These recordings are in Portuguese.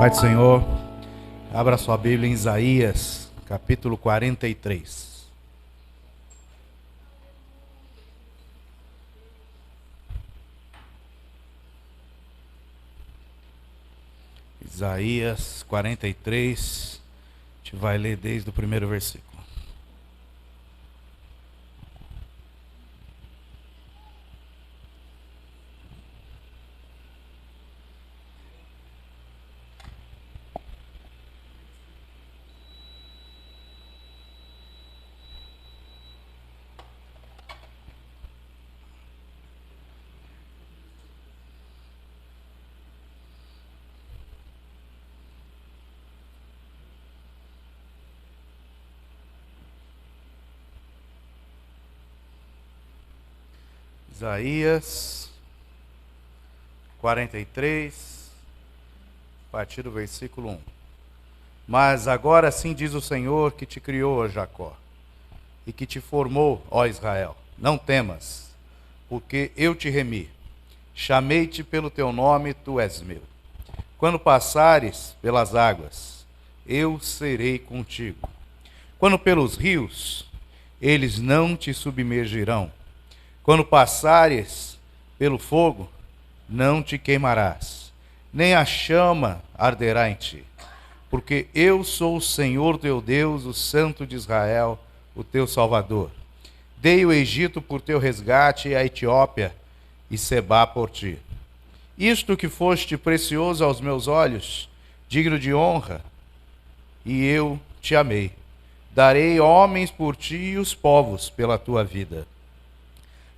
Pai do Senhor, abra sua Bíblia em Isaías, capítulo 43. Isaías 43, a gente vai ler desde o primeiro versículo. Isaías 43, a partir do versículo 1. Mas agora sim diz o Senhor que te criou, ó Jacó, e que te formou, ó Israel. Não temas, porque eu te remi. Chamei-te pelo teu nome, tu és meu. Quando passares pelas águas, eu serei contigo. Quando pelos rios, eles não te submergirão. Quando passares pelo fogo, não te queimarás, nem a chama arderá em ti. Porque eu sou o Senhor teu Deus, o Santo de Israel, o teu Salvador. Dei o Egito por teu resgate e a Etiópia e Sebá por ti. Isto que foste precioso aos meus olhos, digno de honra, e eu te amei. Darei homens por ti e os povos pela tua vida.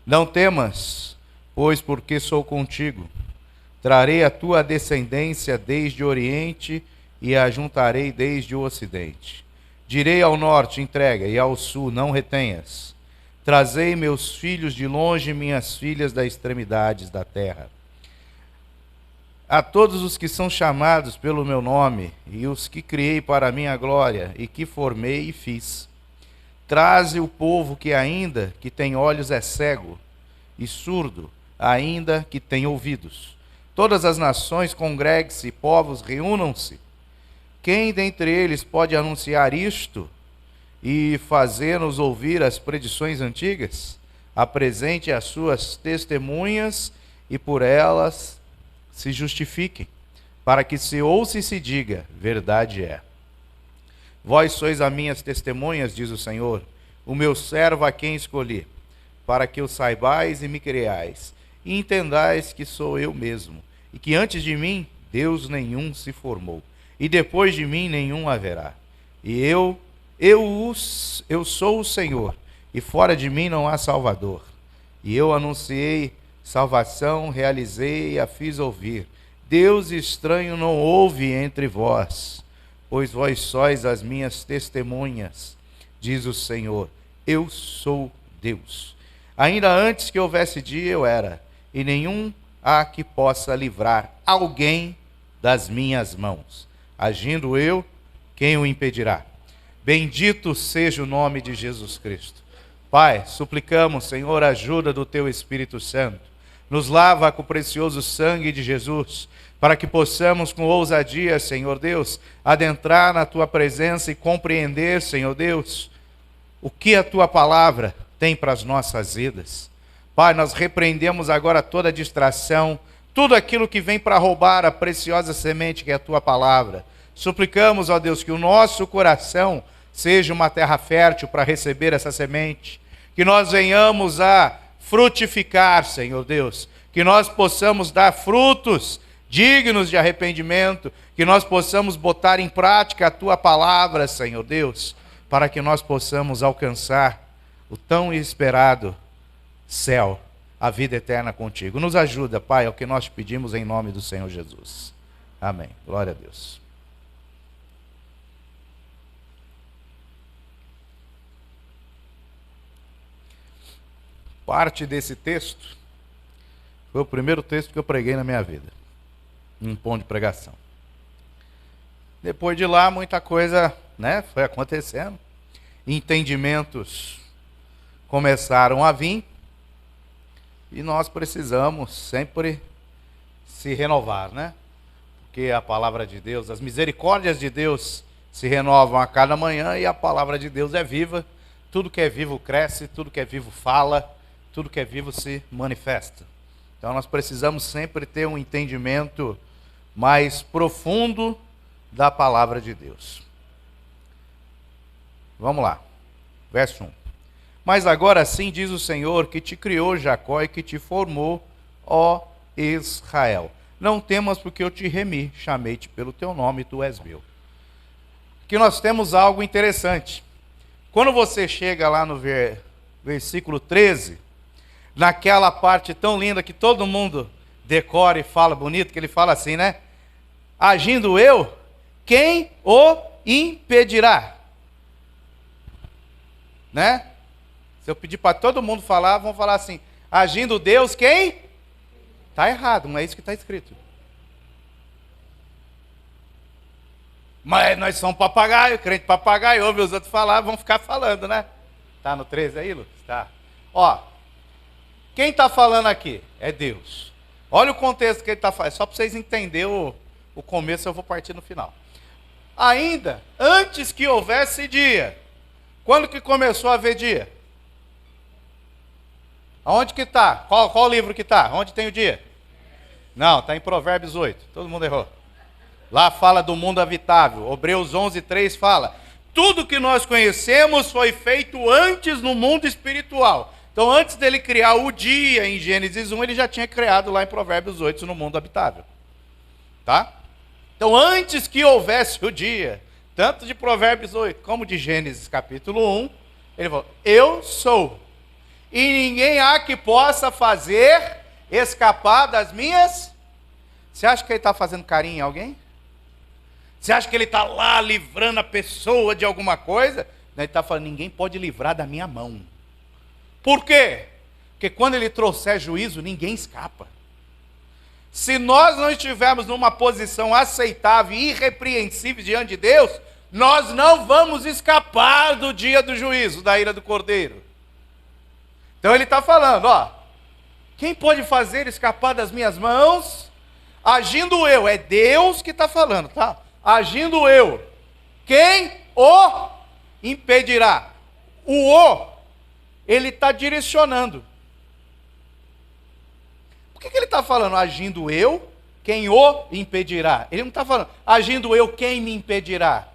Não temas, pois porque sou contigo. Trarei a tua descendência desde o Oriente e a juntarei desde o Ocidente. Direi ao norte, entrega, e ao sul, não retenhas. Trazei meus filhos de longe e minhas filhas das extremidades da terra. A todos os que são chamados pelo meu nome, e os que criei para a minha glória, e que formei e fiz. Traze o povo que ainda que tem olhos é cego, e surdo, ainda que tem ouvidos. Todas as nações congreguem-se, povos reúnam-se. Quem dentre eles pode anunciar isto e fazer-nos ouvir as predições antigas? Apresente as suas testemunhas e por elas se justifiquem, para que se ouça e se diga, verdade é. Vós sois as minhas testemunhas, diz o Senhor, o meu servo a quem escolhi, para que o saibais e me creais, e entendais que sou eu mesmo, e que antes de mim Deus nenhum se formou, e depois de mim nenhum haverá. E eu sou o Senhor, e fora de mim não há Salvador. E eu anunciei salvação, realizei e a fiz ouvir. Deus estranho não houve entre vós, pois vós sois as minhas testemunhas, diz o Senhor. Eu sou Deus. Ainda antes que houvesse dia eu era, e nenhum há que possa livrar alguém das minhas mãos. Agindo eu, quem o impedirá? Bendito seja o nome de Jesus Cristo. Pai, suplicamos, Senhor, a ajuda do Teu Espírito Santo. Nos lava com o precioso sangue de Jesus, para que possamos com ousadia, Senhor Deus, adentrar na Tua presença e compreender, Senhor Deus, o que a Tua palavra tem para as nossas vidas. Pai, nós repreendemos agora toda distração, tudo aquilo que vem para roubar a preciosa semente que é a Tua palavra. Suplicamos, ó Deus, que o nosso coração seja uma terra fértil para receber essa semente, que nós venhamos a frutificar, Senhor Deus, que nós possamos dar frutos dignos de arrependimento, que nós possamos botar em prática a Tua palavra, Senhor Deus, para que nós possamos alcançar o tão esperado céu, a vida eterna contigo. Nos ajuda, Pai, é o que nós te pedimos em nome do Senhor Jesus. Amém. Glória a Deus. Parte desse texto foi o primeiro texto que eu preguei na minha vida, em um ponto de pregação. Depois de lá, muita coisa, foi acontecendo. Entendimentos começaram a vir e nós precisamos sempre se renovar, porque a palavra de Deus, as misericórdias de Deus se renovam a cada manhã e a palavra de Deus é viva. Tudo que é vivo cresce, tudo que é vivo fala, tudo que é vivo se manifesta. Então nós precisamos sempre ter um entendimento mais profundo da palavra de Deus. Vamos lá, verso 1. Mas agora sim diz o Senhor que te criou, Jacó, e que te formou, ó Israel. Não temas, porque eu te remi, chamei-te pelo teu nome, tu és meu. Aqui nós temos algo interessante. Quando você chega lá no versículo 13, naquela parte tão linda que todo mundo decora e fala bonito, que ele fala assim, né? Agindo eu, quem o impedirá? Né? Se eu pedir para todo mundo falar, vão falar assim, agindo Deus, quem? Está errado, não é isso que está escrito. Mas nós somos papagaio, crente papagaio, ouve os outros falar, vão ficar falando, né? Está no 13 aí, Lucas? Tá. Ó, quem está falando aqui? É Deus. Olha o contexto que ele está falando, só para vocês entenderem o começo, eu vou partir no final. Ainda, antes que houvesse dia, quando que começou a haver dia? Aonde que está? Qual livro que está? Onde tem o dia? Não, está em Provérbios 8, todo mundo errou. Lá fala do mundo habitável. Hebreus 11:3 fala, tudo que nós conhecemos foi feito antes no mundo espiritual. Então, antes dele criar o dia em Gênesis 1, ele já tinha criado lá em Provérbios 8 no mundo habitável. Tá? Então, antes que houvesse o dia, tanto de Provérbios 8 como de Gênesis capítulo 1, ele falou, eu sou, e ninguém há que possa fazer escapar das minhas... Você acha que ele está fazendo carinho em alguém? Você acha que ele está lá livrando a pessoa de alguma coisa? Não, ele está falando, ninguém pode livrar da minha mão. Por quê? Porque quando ele trouxer juízo, ninguém escapa. Se nós não estivermos numa posição aceitável e irrepreensível diante de Deus, nós não vamos escapar do dia do juízo, da ira do Cordeiro. Então ele está falando, ó, quem pode fazer escapar das minhas mãos? Agindo eu, é Deus que está falando, tá? Agindo eu, quem o impedirá? Ele está direcionando. Por que ele está falando agindo eu, quem o impedirá? Ele não está falando agindo eu, quem me impedirá?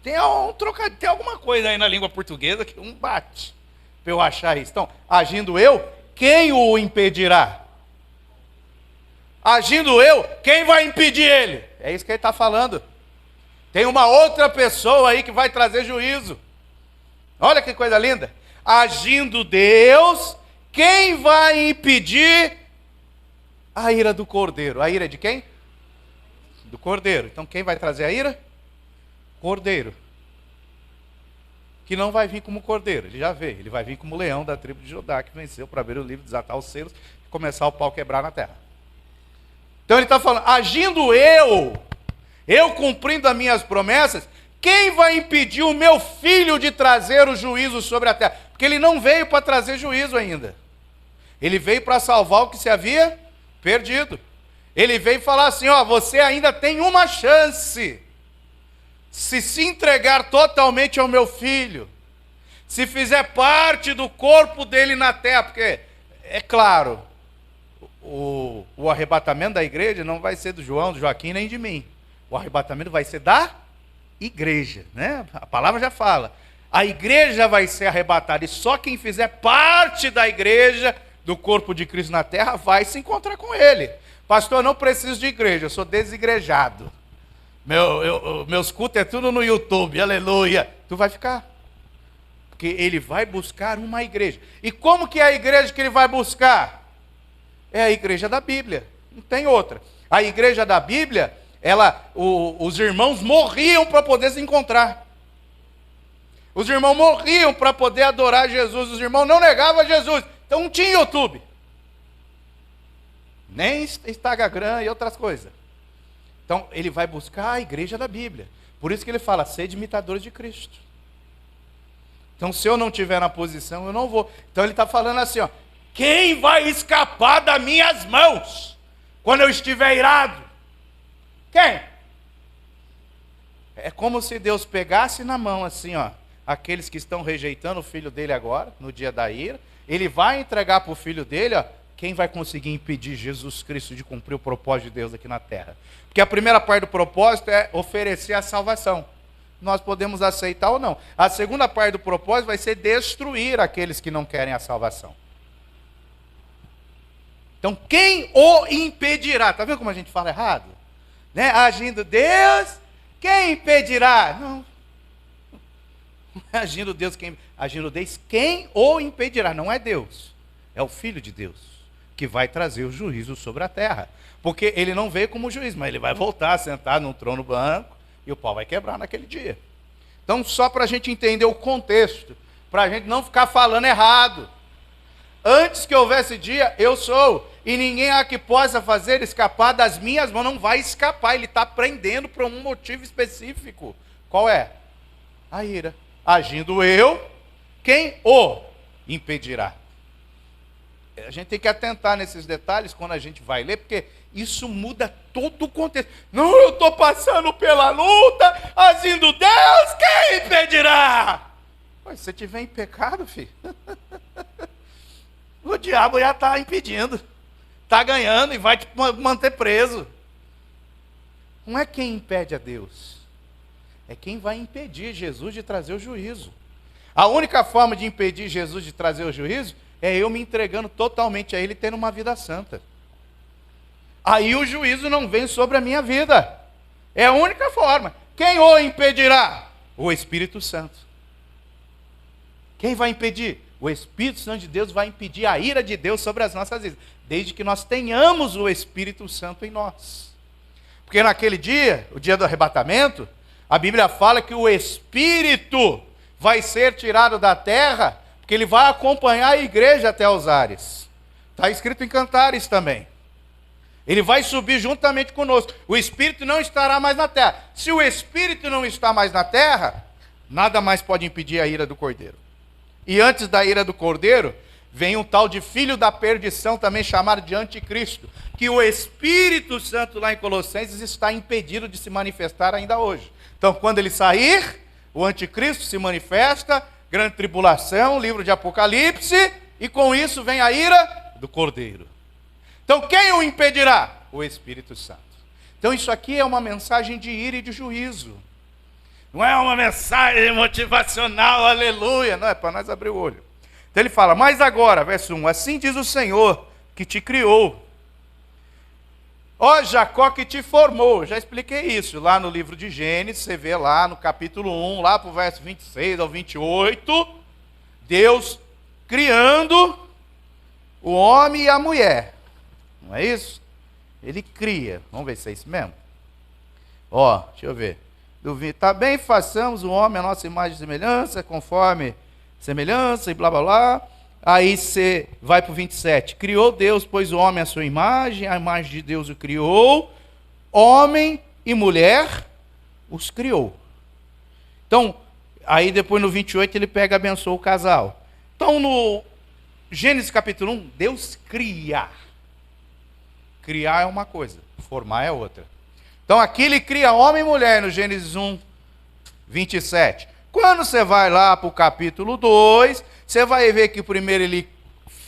Tem alguma coisa aí na língua portuguesa que não bate para eu achar isso. Então, agindo eu, quem o impedirá? Agindo eu, quem vai impedir ele? É isso que ele está falando. Tem uma outra pessoa aí que vai trazer juízo. Olha que coisa linda. Agindo Deus, quem vai impedir a ira do Cordeiro? A ira de quem? Do Cordeiro. Então quem vai trazer a ira? Cordeiro. Que não vai vir como Cordeiro, ele já veio. Ele vai vir como leão da tribo de Judá, que venceu para abrir o livro, desatar os selos e começar o pau quebrar na terra. Então ele está falando, agindo eu cumprindo as minhas promessas, quem vai impedir o meu filho de trazer o juízo sobre a terra? Porque ele não veio para trazer juízo ainda. Ele veio para salvar o que se havia perdido. Ele veio falar assim, ó, você ainda tem uma chance. Se entregar totalmente ao meu filho, se fizer parte do corpo dele na terra, porque, é claro, o arrebatamento da igreja não vai ser do João, do Joaquim, nem de mim. O arrebatamento vai ser da igreja, né? A palavra já fala. A igreja vai ser arrebatada e só quem fizer parte da igreja, do corpo de Cristo na terra, vai se encontrar com ele. Pastor, eu não preciso de igreja, eu sou desigrejado. Meus cultos é tudo no YouTube, aleluia. Tu vai ficar. Porque ele vai buscar uma igreja. E como que é a igreja que ele vai buscar? É a igreja da Bíblia, não tem outra. A igreja da Bíblia, os irmãos morriam para poder se encontrar. Os irmãos morriam para poder adorar Jesus. Os irmãos não negavam Jesus. Então não tinha YouTube. Nem Instagram e outras coisas. Então ele vai buscar a igreja da Bíblia. Por isso que ele fala, sede imitadores de Cristo. Então se eu não estiver na posição, eu não vou. Então ele está falando assim, ó, quem vai escapar das minhas mãos quando eu estiver irado? Quem? É como se Deus pegasse na mão assim, ó, aqueles que estão rejeitando o filho dele agora, no dia da ira. Ele vai entregar para o filho dele, ó, quem vai conseguir impedir Jesus Cristo de cumprir o propósito de Deus aqui na terra? Porque a primeira parte do propósito é oferecer a salvação. Nós podemos aceitar ou não. A segunda parte do propósito vai ser destruir aqueles que não querem a salvação. Então, quem o impedirá? Está vendo como a gente fala errado? Né? Agindo Deus, quem impedirá? Não. Agindo Deus, quem o impedirá? Não é Deus, é o Filho de Deus, que vai trazer o juízo sobre a terra. Porque ele não veio como juiz, mas ele vai voltar a sentar num trono branco e o pau vai quebrar naquele dia. Então, só para a gente entender o contexto, para a gente não ficar falando errado. Antes que houvesse dia, eu sou, e ninguém há que possa fazer escapar das minhas mãos. Não vai escapar, ele está prendendo por um motivo específico. Qual é? A ira. Agindo eu, quem o impedirá? A gente tem que atentar nesses detalhes quando a gente vai ler, porque isso muda todo o contexto. Não, eu estou passando pela luta, agindo Deus, quem impedirá? Mas se você estiver em pecado, filho, o diabo já está impedindo, está ganhando e vai te manter preso. Não é quem impede a Deus, é quem vai impedir Jesus de trazer o juízo. A única forma de impedir Jesus de trazer o juízo é eu me entregando totalmente a Ele e tendo uma vida santa. Aí o juízo não vem sobre a minha vida. É a única forma. Quem o impedirá? O Espírito Santo. Quem vai impedir? O Espírito Santo de Deus vai impedir a ira de Deus sobre as nossas vidas, desde que nós tenhamos o Espírito Santo em nós. Porque naquele dia, o dia do arrebatamento, a Bíblia fala que o Espírito vai ser tirado da terra, porque ele vai acompanhar a igreja até os ares. Está escrito em Cantares também. Ele vai subir juntamente conosco. O Espírito não estará mais na terra. Se o Espírito não está mais na terra, nada mais pode impedir a ira do Cordeiro. E antes da ira do Cordeiro, vem um tal de filho da perdição, também chamado de anticristo, que o Espírito Santo lá em Colossenses está impedido de se manifestar ainda hoje. Então, quando ele sair, o anticristo se manifesta, grande tribulação, livro de Apocalipse, e com isso vem a ira do Cordeiro. Então, quem o impedirá? O Espírito Santo. Então, isso aqui é uma mensagem de ira e de juízo. Não é uma mensagem motivacional, aleluia. Não, é para nós abrir o olho. Então ele fala, mas agora, verso 1, assim diz o Senhor que te criou. Ó Jacó que te formou. Já expliquei isso lá no livro de Gênesis, você vê lá no capítulo 1, lá para o verso 26 ao 28, Deus criando o homem e a mulher. Não é isso? Ele cria. Vamos ver se é isso mesmo. Ó, deixa eu ver. Tá bem, façamos o homem a nossa imagem e semelhança, conforme semelhança e blá blá blá. Aí você vai para o 27. Criou Deus, pois o homem a sua imagem, a imagem de Deus o criou, homem e mulher os criou. Então, aí depois no 28 ele pega e abençoa o casal. Então no Gênesis capítulo 1, Deus cria. Criar é uma coisa, formar é outra. Então aqui ele cria homem e mulher no Gênesis 1, 27. Quando você vai lá para o capítulo 2, você vai ver que primeiro ele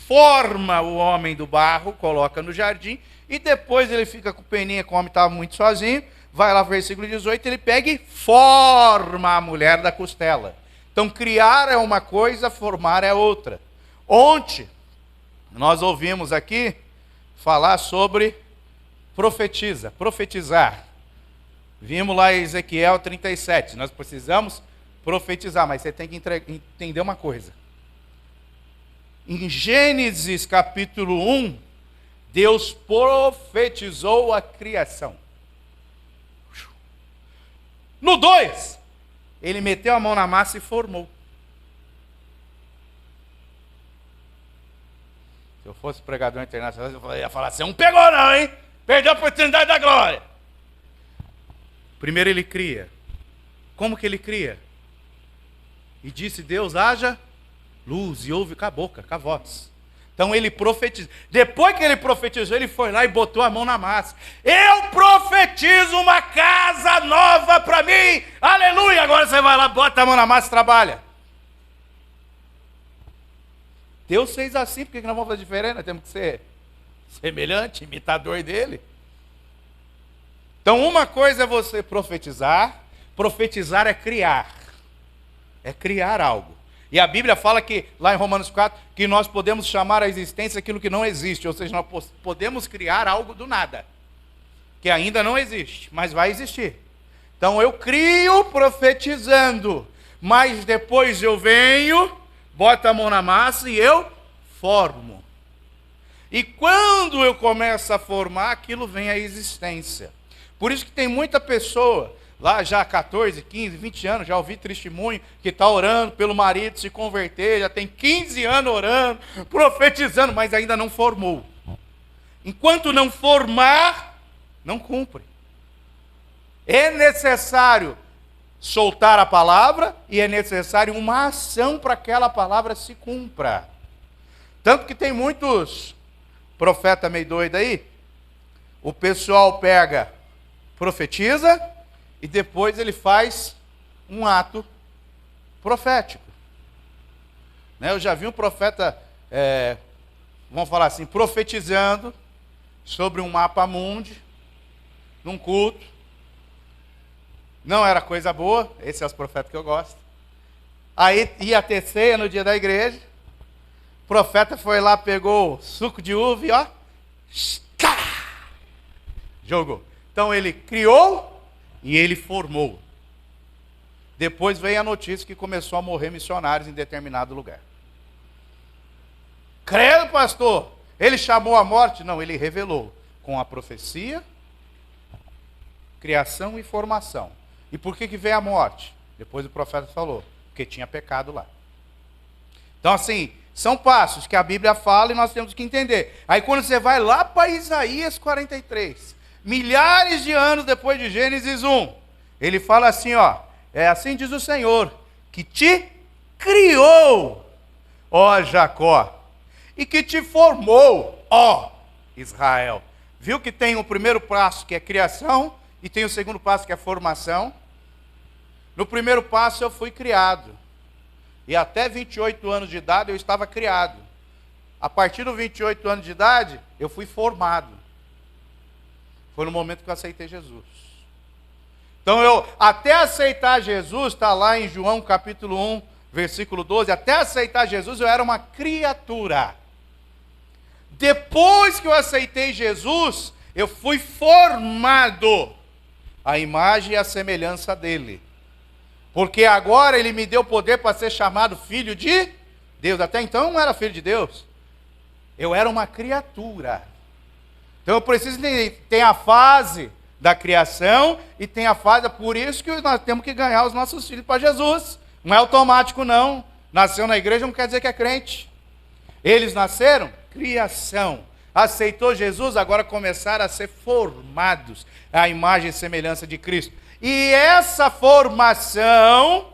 forma o homem do barro, coloca no jardim, e depois ele fica com peninha, como o homem estava muito sozinho, vai lá para o versículo 18, ele pega e forma a mulher da costela. Então criar é uma coisa, formar é outra. Ontem, nós ouvimos aqui falar sobre profetizar. Vimos lá em Ezequiel 37, nós precisamos profetizar, mas você tem que entender uma coisa. Em Gênesis capítulo 1, Deus profetizou a criação. No 2, ele meteu a mão na massa e formou. Se eu fosse pregador internacional, eu ia falar assim, não pegou não, hein? Perdeu a oportunidade da glória. Primeiro ele cria. Como que ele cria? E disse Deus, haja luz, e ouve com a boca, com a voz. Então ele profetizou. Depois que ele profetizou, ele foi lá e botou a mão na massa. Eu profetizo uma casa nova para mim. Aleluia! Agora você vai lá, bota a mão na massa e trabalha. Deus fez assim, por que nós vamos fazer diferente? Nós temos que ser semelhante, imitador dele. Então uma coisa é você profetizar. Profetizar é criar. É criar algo. E a Bíblia fala que, lá em Romanos 4, que nós podemos chamar a existência aquilo que não existe. Ou seja, nós podemos criar algo do nada. Que ainda não existe, mas vai existir. Então eu crio profetizando. Mas depois eu venho, boto a mão na massa e eu formo. E quando eu começo a formar, aquilo vem à existência. Por isso que tem muita pessoa... Lá já há 14, 15, 20 anos, já ouvi testemunho que está orando pelo marido se converter, já tem 15 anos orando, profetizando, mas ainda não formou. Enquanto não formar, não cumpre. É necessário soltar a palavra e é necessário uma ação para que aquela palavra se cumpra. Tanto que tem muitos profetas meio doidos aí, o pessoal pega, profetiza, e depois ele faz um ato profético. Eu já vi um profeta, vamos falar assim, profetizando sobre um mapa mundi, num culto. Não era coisa boa, esses são os profetas que eu gosto. Aí ia ter ceia no dia da igreja, o profeta foi lá, pegou suco de uva e ó, jogou. Então ele criou, e ele formou. Depois veio a notícia que começou a morrer missionários em determinado lugar. Credo, pastor, ele chamou a morte? Não, ele revelou. Com a profecia, criação e formação. E por que veio a morte? Depois o profeta falou, porque tinha pecado lá. Então assim, são passos que a Bíblia fala e nós temos que entender. Aí quando você vai lá para Isaías 43... milhares de anos depois de Gênesis 1, ele fala assim, ó, assim diz o Senhor, que te criou, ó Jacó, e que te formou, ó Israel. Viu que tem o primeiro passo que é criação, e tem o segundo passo que é formação? No primeiro passo eu fui criado, e até 28 anos de idade eu estava criado. A partir dos 28 anos de idade, eu fui formado. Foi no momento que eu aceitei Jesus. Então eu, até aceitar Jesus, está lá em João capítulo 1, versículo 12, até aceitar Jesus eu era uma criatura. Depois que eu aceitei Jesus, eu fui formado à imagem e à semelhança dele. Porque agora ele me deu poder para ser chamado filho de Deus. Até então eu não era filho de Deus. Eu era uma criatura. Então eu preciso entender, tem a fase da criação e tem a fase, por isso que nós temos que ganhar os nossos filhos para Jesus. Não é automático não. Nasceu na igreja não quer dizer que é crente. Eles nasceram, criação. Aceitou Jesus, agora começaram a ser formados à imagem e semelhança de Cristo. E essa formação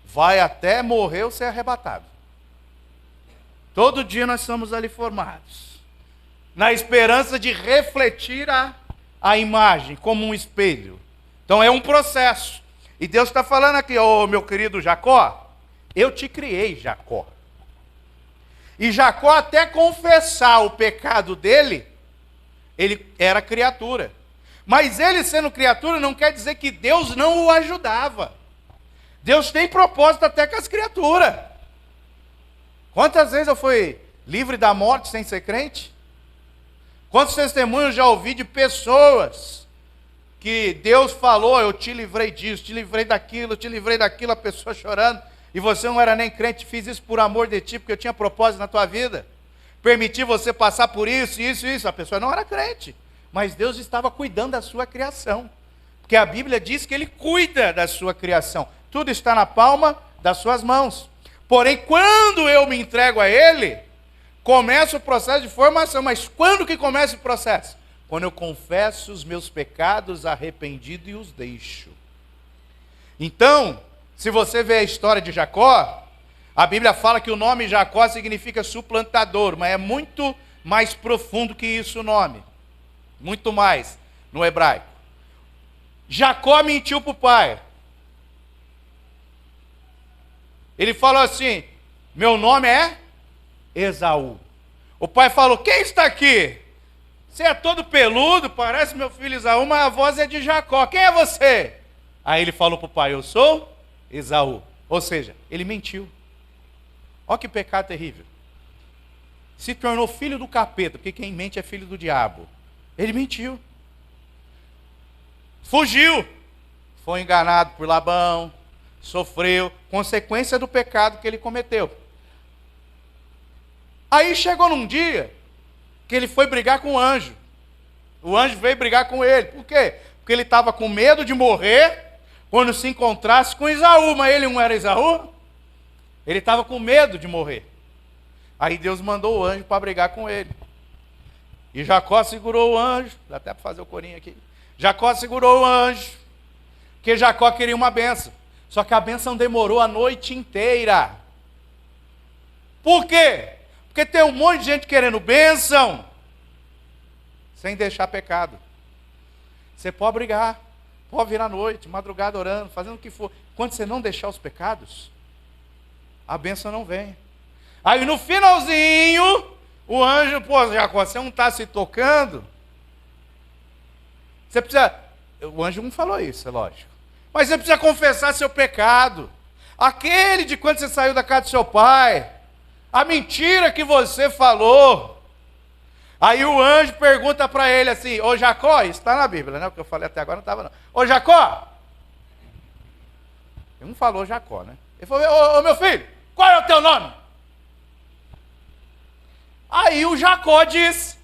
vai até morrer ou ser arrebatado. Todo dia nós somos ali formados. Na esperança de refletir a imagem como um espelho. Então é um processo. E Deus está falando aqui, ô meu querido Jacó, eu te criei, Jacó. E Jacó, até confessar o pecado dele, ele era criatura. Mas ele sendo criatura não quer dizer que Deus não o ajudava. Deus tem propósito até com as criaturas. Quantas vezes eu fui livre da morte sem ser crente? Quantos testemunhos já ouvi de pessoas que Deus falou, eu te livrei disso, te livrei daquilo, a pessoa chorando, e você não era nem crente, fiz isso por amor de ti, porque eu tinha propósito na tua vida. Permiti você passar por isso, a pessoa não era crente, mas Deus estava cuidando da sua criação. Porque a Bíblia diz que Ele cuida da sua criação. Tudo está na palma das suas mãos. Porém, quando eu me entrego a Ele, começa o processo de formação. Mas quando que começa o processo? Quando eu confesso os meus pecados arrependido e os deixo. Então, se você vê a história de Jacó, A Bíblia fala que o nome Jacó significa suplantador, mas é muito mais profundo que isso o nome. Muito mais no hebraico. Jacó mentiu para o pai. Ele falou assim: meu nome é Esaú. O pai falou: quem está aqui? Você é todo peludo, parece meu filho Esaú, mas a voz é de Jacó. Quem é você? Aí ele falou para o pai: eu sou Esaú. Ou seja, ele mentiu. Olha que pecado terrível. Se tornou filho do capeta, porque quem mente é filho do diabo. Ele mentiu. Fugiu. Foi enganado por Labão. Sofreu. Consequência do pecado que ele cometeu. Aí chegou num dia que ele foi brigar com o anjo. O anjo veio brigar com ele. Por quê? Porque ele estava com medo de morrer quando se encontrasse com Esaú. Mas ele não era Esaú. Ele estava com medo de morrer. Aí Deus mandou o anjo para brigar com ele. E Jacó segurou o anjo. Dá até para fazer o corinho aqui. Jacó segurou o anjo. Porque Jacó queria uma bênção. Só que a bênção demorou a noite inteira. Por quê? Porque tem um monte de gente querendo bênção, sem deixar pecado. Você pode brigar, pode vir à noite, madrugada orando, fazendo o que for. Quando você não deixar os pecados, a bênção não vem. Aí no finalzinho, o anjo, pô, Jacó, você não está se tocando? Você precisa... O anjo não falou isso, é lógico. Mas você precisa confessar seu pecado. Aquele de quando você saiu da casa do seu pai. A mentira que você falou. Aí o anjo pergunta para ele assim: ô Jacó, isso está na Bíblia, né? O que eu falei até agora não estava não. Ô Jacó. Ele não falou Jacó, né? Ele falou: ô meu filho, qual é o teu nome? Aí o Jacó diz: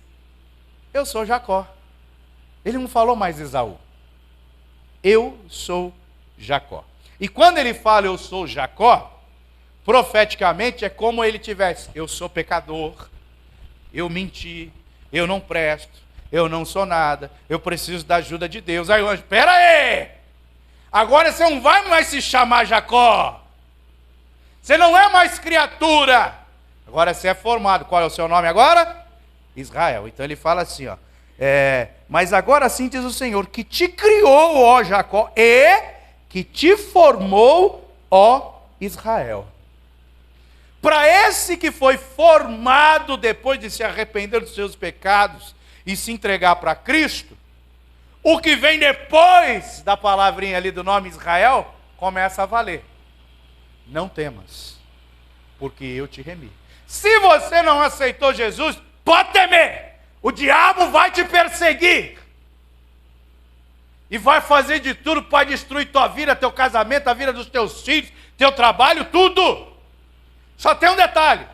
eu sou Jacó. Ele não falou mais Esaú. Eu sou Jacó. E quando ele fala eu sou Jacó, profeticamente é como ele tivesse: eu sou pecador, eu menti, eu não presto, eu não sou nada, eu preciso da ajuda de Deus. Aí o anjo: espera aí, agora você não vai mais se chamar Jacó, você não é mais criatura, agora você é formado. Qual é o seu nome agora? Israel. Então ele fala assim, ó: mas agora sim diz o Senhor, que te criou, ó Jacó, e que te formou, ó Israel. Para esse que foi formado depois de se arrepender dos seus pecados e se entregar para Cristo, o que vem depois da palavrinha ali do nome Israel, começa a valer. Não temas, porque eu te remi. Se você não aceitou Jesus, pode temer. O diabo vai te perseguir. E vai fazer de tudo para destruir tua vida, teu casamento, a vida dos teus filhos, teu trabalho, tudo. Só tem um detalhe: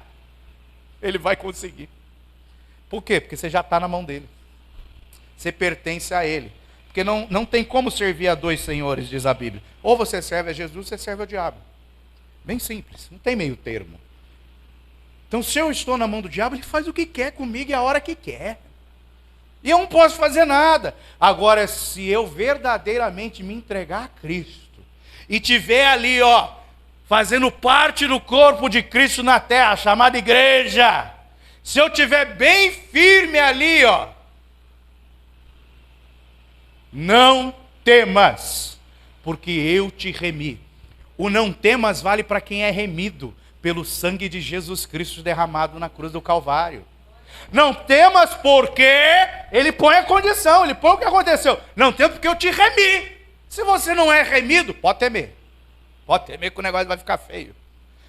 ele vai conseguir. Por quê? Porque você já está na mão dele. Você pertence a ele. Porque não tem como servir a dois senhores, diz a Bíblia. Ou você serve a Jesus, ou você serve ao diabo. Bem simples, não tem meio termo. Então, se eu estou na mão do diabo, ele faz o que quer comigo e a hora que quer. E eu não posso fazer nada. Agora, se eu verdadeiramente me entregar a Cristo e tiver ali, ó, fazendo parte do corpo de Cristo na terra, chamada igreja, se eu tiver bem firme ali, ó, não temas, porque eu te remi. O não temas vale para quem é remido pelo sangue de Jesus Cristo derramado na cruz do Calvário. Não temas porque ele põe a condição, ele põe o que aconteceu. Não temas porque eu te remi. Se você não é remido, pode temer. Pode temer que o negócio vai ficar feio.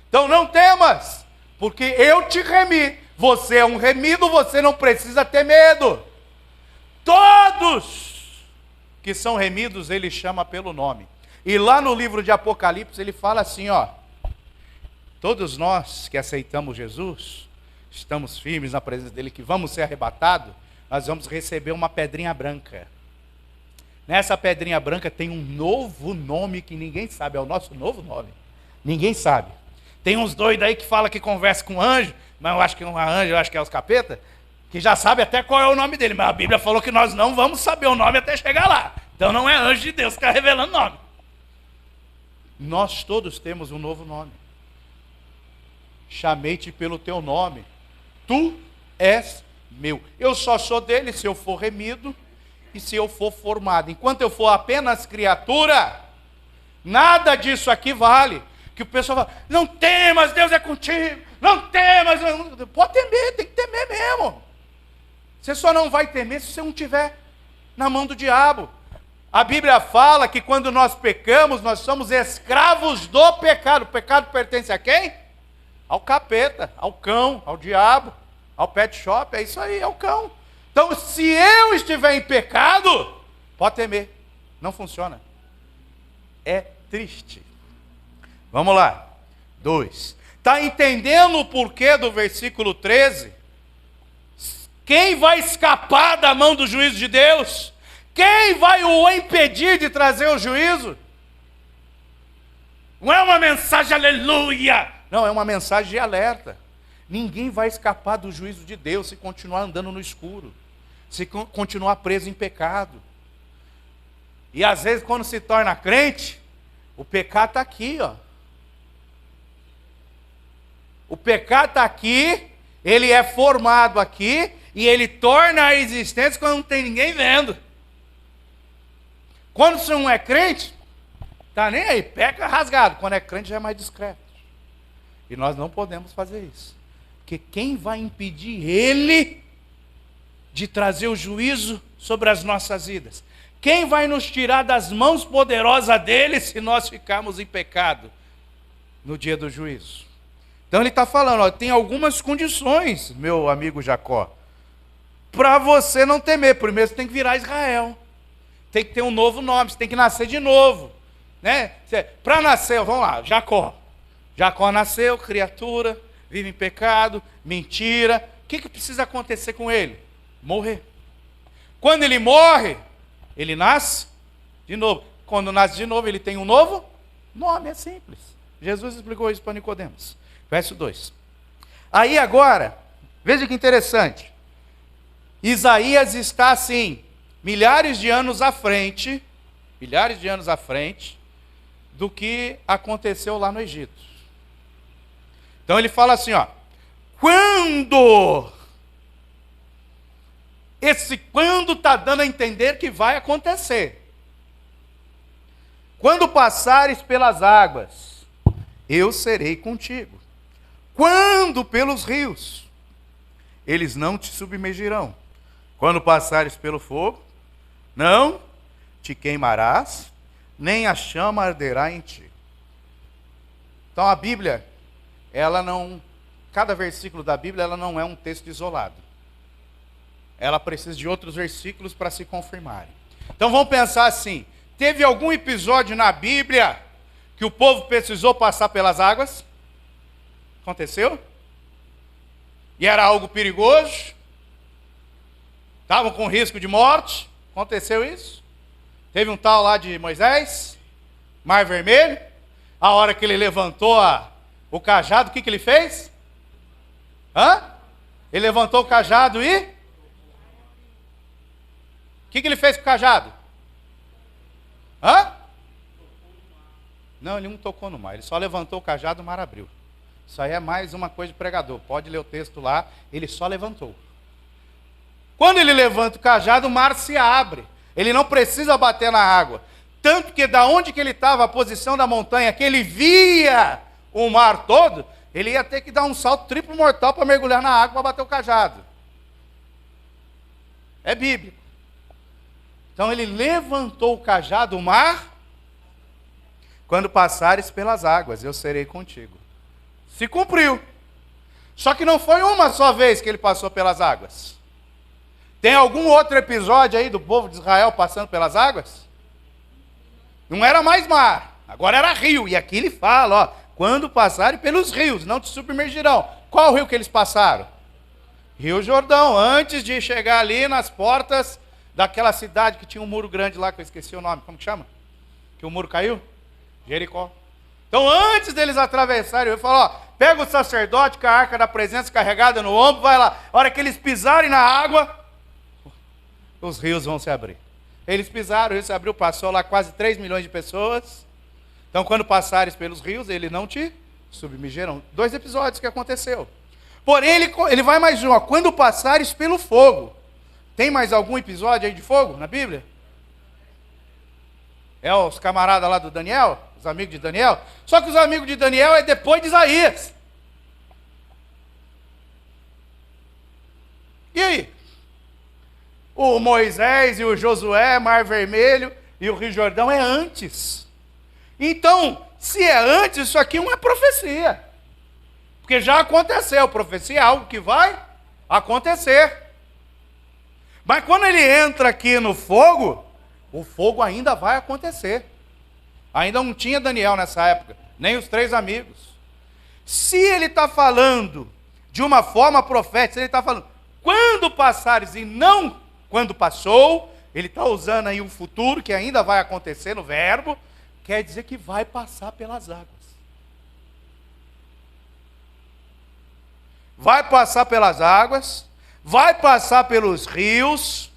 Então não temas, porque eu te remi. Você é um remido, você não precisa ter medo. Todos que são remidos, ele chama pelo nome. E lá no livro de Apocalipse, ele fala assim, ó: todos nós que aceitamos Jesus, estamos firmes na presença dele, que vamos ser arrebatados, nós vamos receber uma pedrinha branca. Nessa pedrinha branca tem um novo nome que ninguém sabe, é o nosso novo nome. Ninguém sabe. Tem uns doidos aí que falam que conversa com anjo, mas eu acho que não é anjo, eu acho que é os capeta, que já sabe até qual é o nome dele, mas a Bíblia falou que nós não vamos saber o nome até chegar lá. Então não é anjo de Deus que está revelando o nome. Nós todos temos um novo nome. chamei-te pelo teu nome, tu és meu. Eu só sou dele se eu for remido e se eu for formado. Enquanto eu for apenas criatura, nada disso aqui vale. Que o pessoal fala, não temas, Deus é contigo, não temas. Pode temer, tem que temer mesmo. Você só não vai temer se você não estiver na mão do diabo. A Bíblia fala que quando nós pecamos, nós somos escravos do pecado. O pecado pertence a quem? Ao capeta, ao cão, ao diabo, ao pet shop, é isso aí, é o cão. Então, se eu estiver em pecado, pode temer. Não funciona. É triste. Vamos lá. 2. Está entendendo o porquê do versículo 13? Quem vai escapar da mão do juízo de Deus? Quem vai o impedir de trazer o juízo? Não é uma mensagem aleluia. Não, é uma mensagem de alerta. Ninguém vai escapar do juízo de Deus se continuar andando no escuro. Se continuar preso em pecado. E às vezes quando se torna crente, o pecado está aqui, ó. O pecado está aqui, ele é formado aqui, e ele torna a existência quando não tem ninguém vendo. Quando você não é crente, está nem aí, peca rasgado. Quando é crente já é mais discreto. E nós não podemos fazer isso. Porque quem vai impedir ele de trazer o juízo sobre as nossas vidas? Quem vai nos tirar das mãos poderosas dele se nós ficarmos em pecado no dia do juízo? Então ele está falando, ó, tem algumas condições, meu amigo Jacó, para você não temer. Primeiro você tem que virar Israel. Tem que ter um novo nome, você tem que nascer de novo. Né? Para nascer, vamos lá, Jacó. Jacó nasceu, criatura, vive em pecado, mentira. O que precisa acontecer com ele? Morrer. Quando ele morre, ele nasce de novo. Quando nasce de novo, ele tem um novo nome, é simples. Jesus explicou isso para Nicodemos. Verso 2. Aí agora, veja que interessante. Isaías está assim, milhares de anos à frente do que aconteceu lá no Egito. Então ele fala assim, ó, quando está dando a entender que vai acontecer. Quando passares pelas águas, eu serei contigo. Quando pelos rios, eles não te submergirão. Quando passares pelo fogo, não te queimarás, nem a chama arderá em ti. Então a Bíblia, cada versículo da Bíblia, ela não é um texto isolado. Ela precisa de outros versículos para se confirmarem. Então vamos pensar assim, teve algum episódio na Bíblia que o povo precisou passar pelas águas? Aconteceu? E era algo perigoso? Estavam com risco de morte? Aconteceu isso? Teve um tal lá de Moisés, Mar Vermelho, a hora que ele levantou o cajado, o que ele fez? Ele levantou o cajado e... O que ele fez com o cajado? Não, ele não tocou no mar, ele só levantou o cajado e o mar abriu. Isso aí é mais uma coisa de pregador, pode ler o texto lá, ele só levantou. Quando ele levanta o cajado, o mar se abre. Ele não precisa bater na água. Tanto que da onde que ele estava, a posição da montanha, que ele via o mar todo, ele ia ter que dar um salto triplo mortal para mergulhar na água para bater o cajado. É bíblico. Então ele levantou o cajado, o mar, quando passares pelas águas, eu serei contigo. Se cumpriu. Só que não foi uma só vez que ele passou pelas águas. Tem algum outro episódio aí do povo de Israel passando pelas águas? Não era mais mar, agora era rio. E aqui ele fala, ó, quando passarem pelos rios, não te submergirão. Qual rio que eles passaram? Rio Jordão, antes de chegar ali nas portas daquela cidade que tinha um muro grande lá, que eu esqueci o nome, como que chama? Que o muro caiu? Jericó. Então antes deles atravessarem, ele falou, ó, pega o sacerdote com a arca da presença carregada no ombro, vai lá. A hora que eles pisarem na água, os rios vão se abrir. Eles pisaram, o rio se abriu, passou lá quase 3 milhões de pessoas. Então quando passares pelos rios, ele não te submergeram. 2 episódios que aconteceu. Porém, ele vai mais um. Ó, quando passares pelo fogo. Tem mais algum episódio aí de fogo na Bíblia? É os camaradas lá do Daniel? Os amigos de Daniel? Só que os amigos de Daniel é depois de Isaías. E aí? O Moisés e o Josué, Mar Vermelho e o Rio Jordão é antes. Então, se é antes, isso aqui é uma profecia. Porque já aconteceu. Profecia é algo que vai acontecer. Mas quando ele entra aqui no fogo, o fogo ainda vai acontecer. Ainda não tinha Daniel nessa época, nem os 3 amigos. Se ele está falando de uma forma profética, ele está falando, quando passares e não quando passou, ele está usando aí um futuro que ainda vai acontecer no verbo, quer dizer que vai passar pelas águas. Vai passar pelas águas, vai passar pelos rios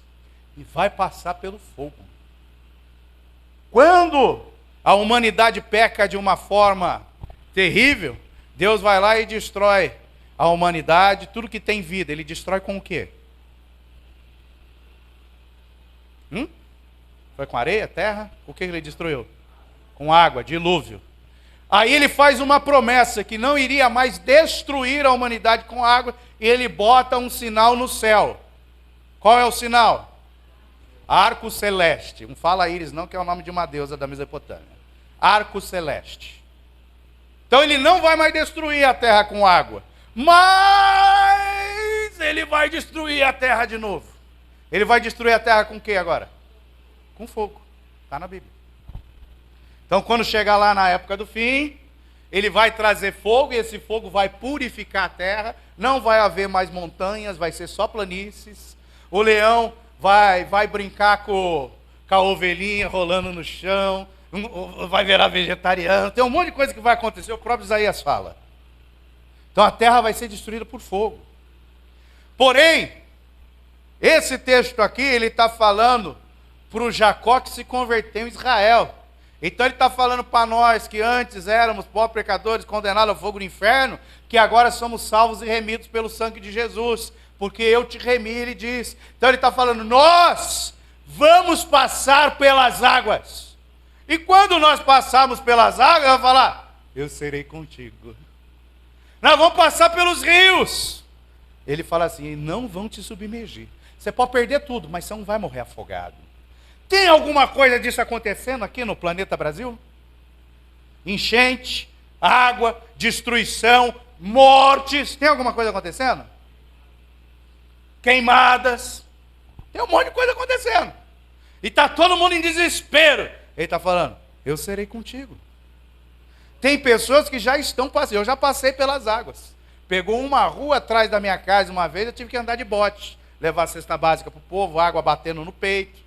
e vai passar pelo fogo. Quando a humanidade peca de uma forma terrível, Deus vai lá e destrói a humanidade, tudo que tem vida. Ele destrói com o quê? Foi com areia, terra? O que ele destruiu? Com água, dilúvio. Aí ele faz uma promessa que não iria mais destruir a humanidade com água, e ele bota um sinal no céu. Qual é o sinal? Arco celeste. Não fala íris não, que é o nome de uma deusa da Mesopotâmia. Arco celeste. Então ele não vai mais destruir a terra com água, mas ele vai destruir a terra de novo. Ele vai destruir a terra com o que agora? Com fogo. Está na Bíblia. Então, quando chegar lá na época do fim, ele vai trazer fogo, e esse fogo vai purificar a terra, não vai haver mais montanhas, vai ser só planícies. O leão vai brincar com a ovelhinha rolando no chão, vai virar vegetariano, tem um monte de coisa que vai acontecer, o próprio Isaías fala. Então a terra vai ser destruída por fogo. Porém, esse texto aqui, ele está falando para o Jacó que se converteu em Israel. Então ele está falando para nós que antes éramos pobres pecadores, condenados ao fogo do inferno, que agora somos salvos e remidos pelo sangue de Jesus, porque eu te remi, ele diz. Então ele está falando, nós vamos passar pelas águas. E quando nós passarmos pelas águas, eu vou falar, eu serei contigo. Nós vamos passar pelos rios. Ele fala assim, não vão te submergir. Você pode perder tudo, mas você não vai morrer afogado. Tem alguma coisa disso acontecendo aqui no planeta Brasil? Enchente, água, destruição, mortes. Tem alguma coisa acontecendo? Queimadas. Tem um monte de coisa acontecendo. E está todo mundo em desespero. Ele está falando, eu serei contigo. Tem pessoas que já estão passando. Eu já passei pelas águas. Pegou uma rua atrás da minha casa uma vez, eu tive que andar de bote. Levar a cesta básica para o povo, água batendo no peito.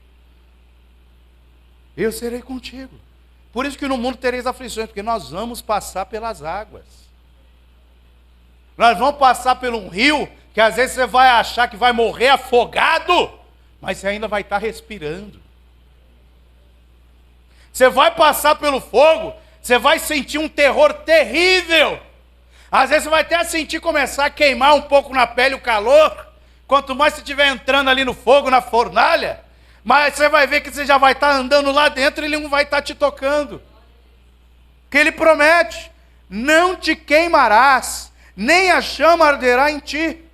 Eu serei contigo. Por isso que no mundo tereis aflições, porque nós vamos passar pelas águas. Nós vamos passar por um rio, que às vezes você vai achar que vai morrer afogado, mas você ainda vai estar respirando. Você vai passar pelo fogo, você vai sentir um terror terrível. Às vezes você vai até sentir começar a queimar um pouco na pele o calor. Quanto mais você estiver entrando ali no fogo, na fornalha, mas você vai ver que você já vai estar andando lá dentro e ele não vai estar te tocando. Que ele promete, não te queimarás, nem a chama arderá em ti.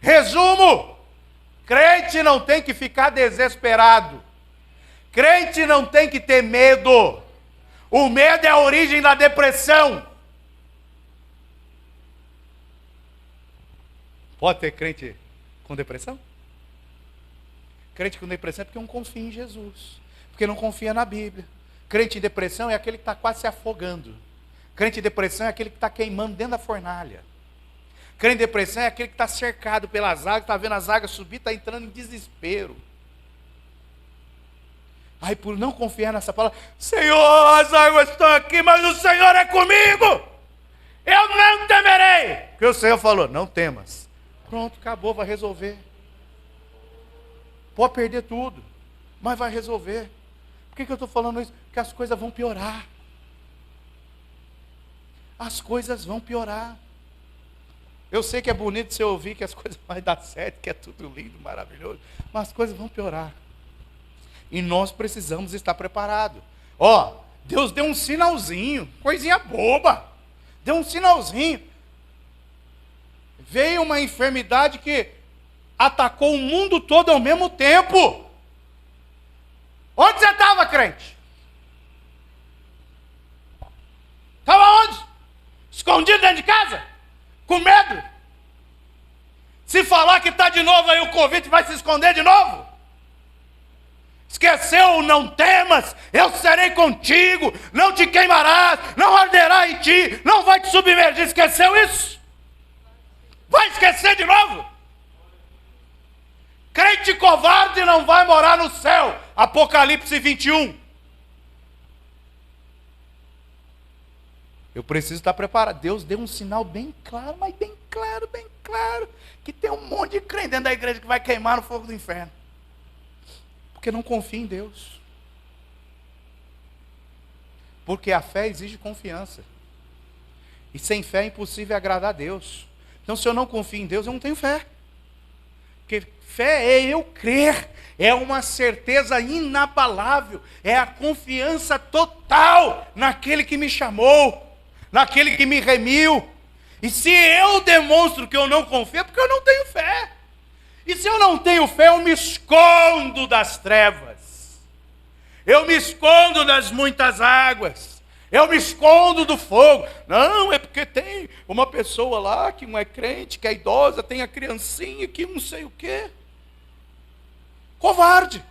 Resumo, crente não tem que ficar desesperado. Crente não tem que ter medo. O medo é a origem da depressão. Pode ter crente com depressão? Crente com depressão é porque não confia em Jesus, porque não confia na Bíblia. Crente em depressão é aquele que está quase se afogando. Crente em depressão é aquele que está queimando dentro da fornalha. Crente em depressão é aquele que está cercado pelas águas, está vendo as águas subir, está entrando em desespero. Aí por não confiar nessa palavra, Senhor, as águas estão aqui, mas o Senhor é comigo. Eu não temerei. Porque o Senhor falou, não temas. Pronto, acabou, vai resolver. Pode perder tudo, mas vai resolver. Por que eu estou falando isso? Porque as coisas vão piorar. as coisas vão piorar. Eu sei que é bonito você ouvir que as coisas vão dar certo, que é tudo lindo, maravilhoso, mas as coisas vão piorar. E nós precisamos estar preparados. Ó, Deus deu um sinalzinho, coisinha boba. Deu um sinalzinho. Veio uma enfermidade que atacou o mundo todo ao mesmo tempo. Onde você estava, crente? Estava onde? Escondido dentro de casa? Com medo? Se falar que está de novo aí o Covid, vai se esconder de novo? Esqueceu, não temas, eu serei contigo, não te queimarás, não arderá em ti, não vai te submergir. Esqueceu isso? Vai esquecer de novo? Crente covarde não vai morar no céu. Apocalipse 21. Eu preciso estar preparado. Deus deu um sinal bem claro, mas bem claro, que tem um monte de crente dentro da igreja que vai queimar no fogo do inferno. Porque não confia em Deus. Porque a fé exige confiança. E sem fé é impossível agradar a Deus. Então, se eu não confio em Deus, eu não tenho fé. Porque fé é eu crer, é uma certeza inabalável, é a confiança total naquele que me chamou, naquele que me remiu. E se eu demonstro que eu não confio, é porque eu não tenho fé. E se eu não tenho fé, eu me escondo das trevas, eu me escondo das muitas águas, eu me escondo do fogo. Não, é porque tem uma pessoa lá que não é crente, que é idosa, tem a criancinha que não sei o quê. Covarde.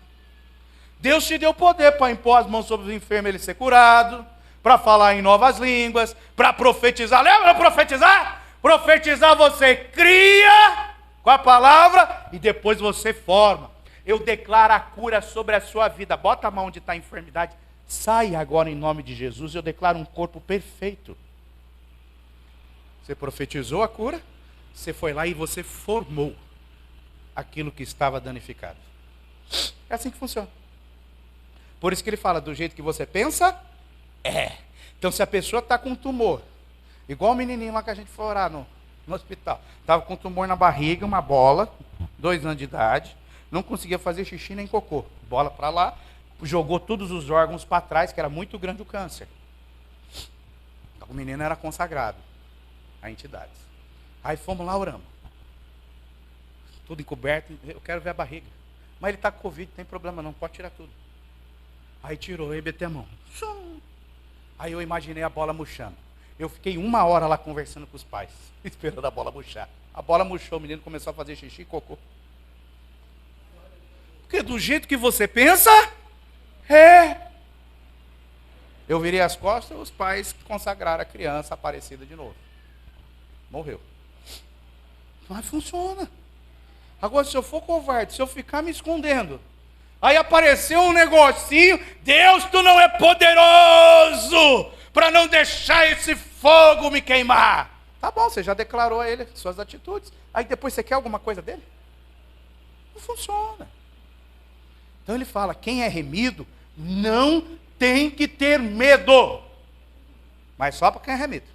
Deus te deu poder para impor as mãos sobre os enfermos, ele ser curado, para falar em novas línguas, para profetizar. Lembra profetizar? Profetizar você cria com a palavra e depois você forma. Eu declaro a cura sobre a sua vida. Bota a mão onde está a enfermidade. Sai agora em nome de Jesus. Eu declaro um corpo perfeito. Você profetizou a cura. Você foi lá e você formou aquilo que estava danificado. É assim que funciona. Por isso que ele fala, do jeito que você pensa, é. Então se a pessoa está com um tumor, igual o menininho lá que a gente foi orar no hospital, estava com um tumor na barriga, uma bola, 2 anos de idade, não conseguia fazer xixi nem cocô, bola para lá, jogou todos os órgãos para trás, que era muito grande o câncer. O menino era consagrado a entidades. Aí fomos lá, oramos. Tudo encoberto, eu quero ver a barriga. Mas ele está com Covid, não tem problema não, pode tirar tudo. Aí tirou, aí meteu a mão. Aí eu imaginei a bola murchando. Eu fiquei 1 hora lá conversando com os pais, esperando a bola murchar. A bola murchou, o menino começou a fazer xixi e cocô. Porque do jeito que você pensa, é. Eu virei as costas, os pais consagraram a criança aparecida de novo. Morreu. Mas funciona. Agora, se eu for covarde, se eu ficar me escondendo, aí apareceu um negocinho, Deus, tu não é poderoso para não deixar esse fogo me queimar. Tá bom, você já declarou a ele suas atitudes. Aí depois você quer alguma coisa dele? Não funciona. Então ele fala, quem é remido não tem que ter medo. Mas só para quem é remido.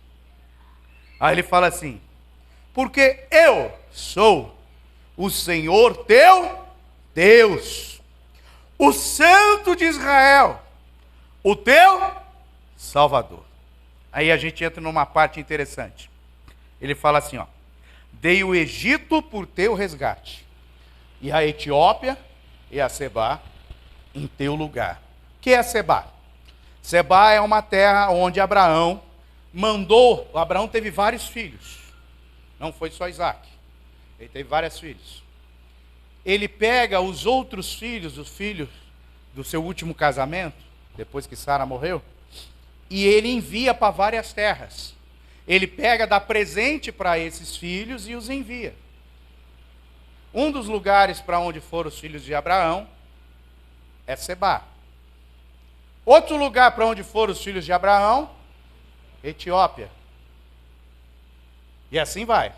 Aí ele fala assim, porque eu sou o Senhor teu Deus, o Santo de Israel, o teu Salvador. Aí a gente entra numa parte interessante. Ele fala assim, ó, dei o Egito por teu resgate, e a Etiópia e a Sebá em teu lugar. O que é Sebá? Sebá é uma terra onde Abraão teve vários filhos. Não foi só Isaac. Ele teve vários filhos. Ele pega os outros filhos, os filhos do seu último casamento, depois que Sara morreu, e ele envia para várias terras. Ele pega, dá presente para esses filhos e os envia. Um dos lugares para onde foram os filhos de Abraão é Sebá. Outro lugar para onde foram os filhos de Abraão, Etiópia. E assim vai.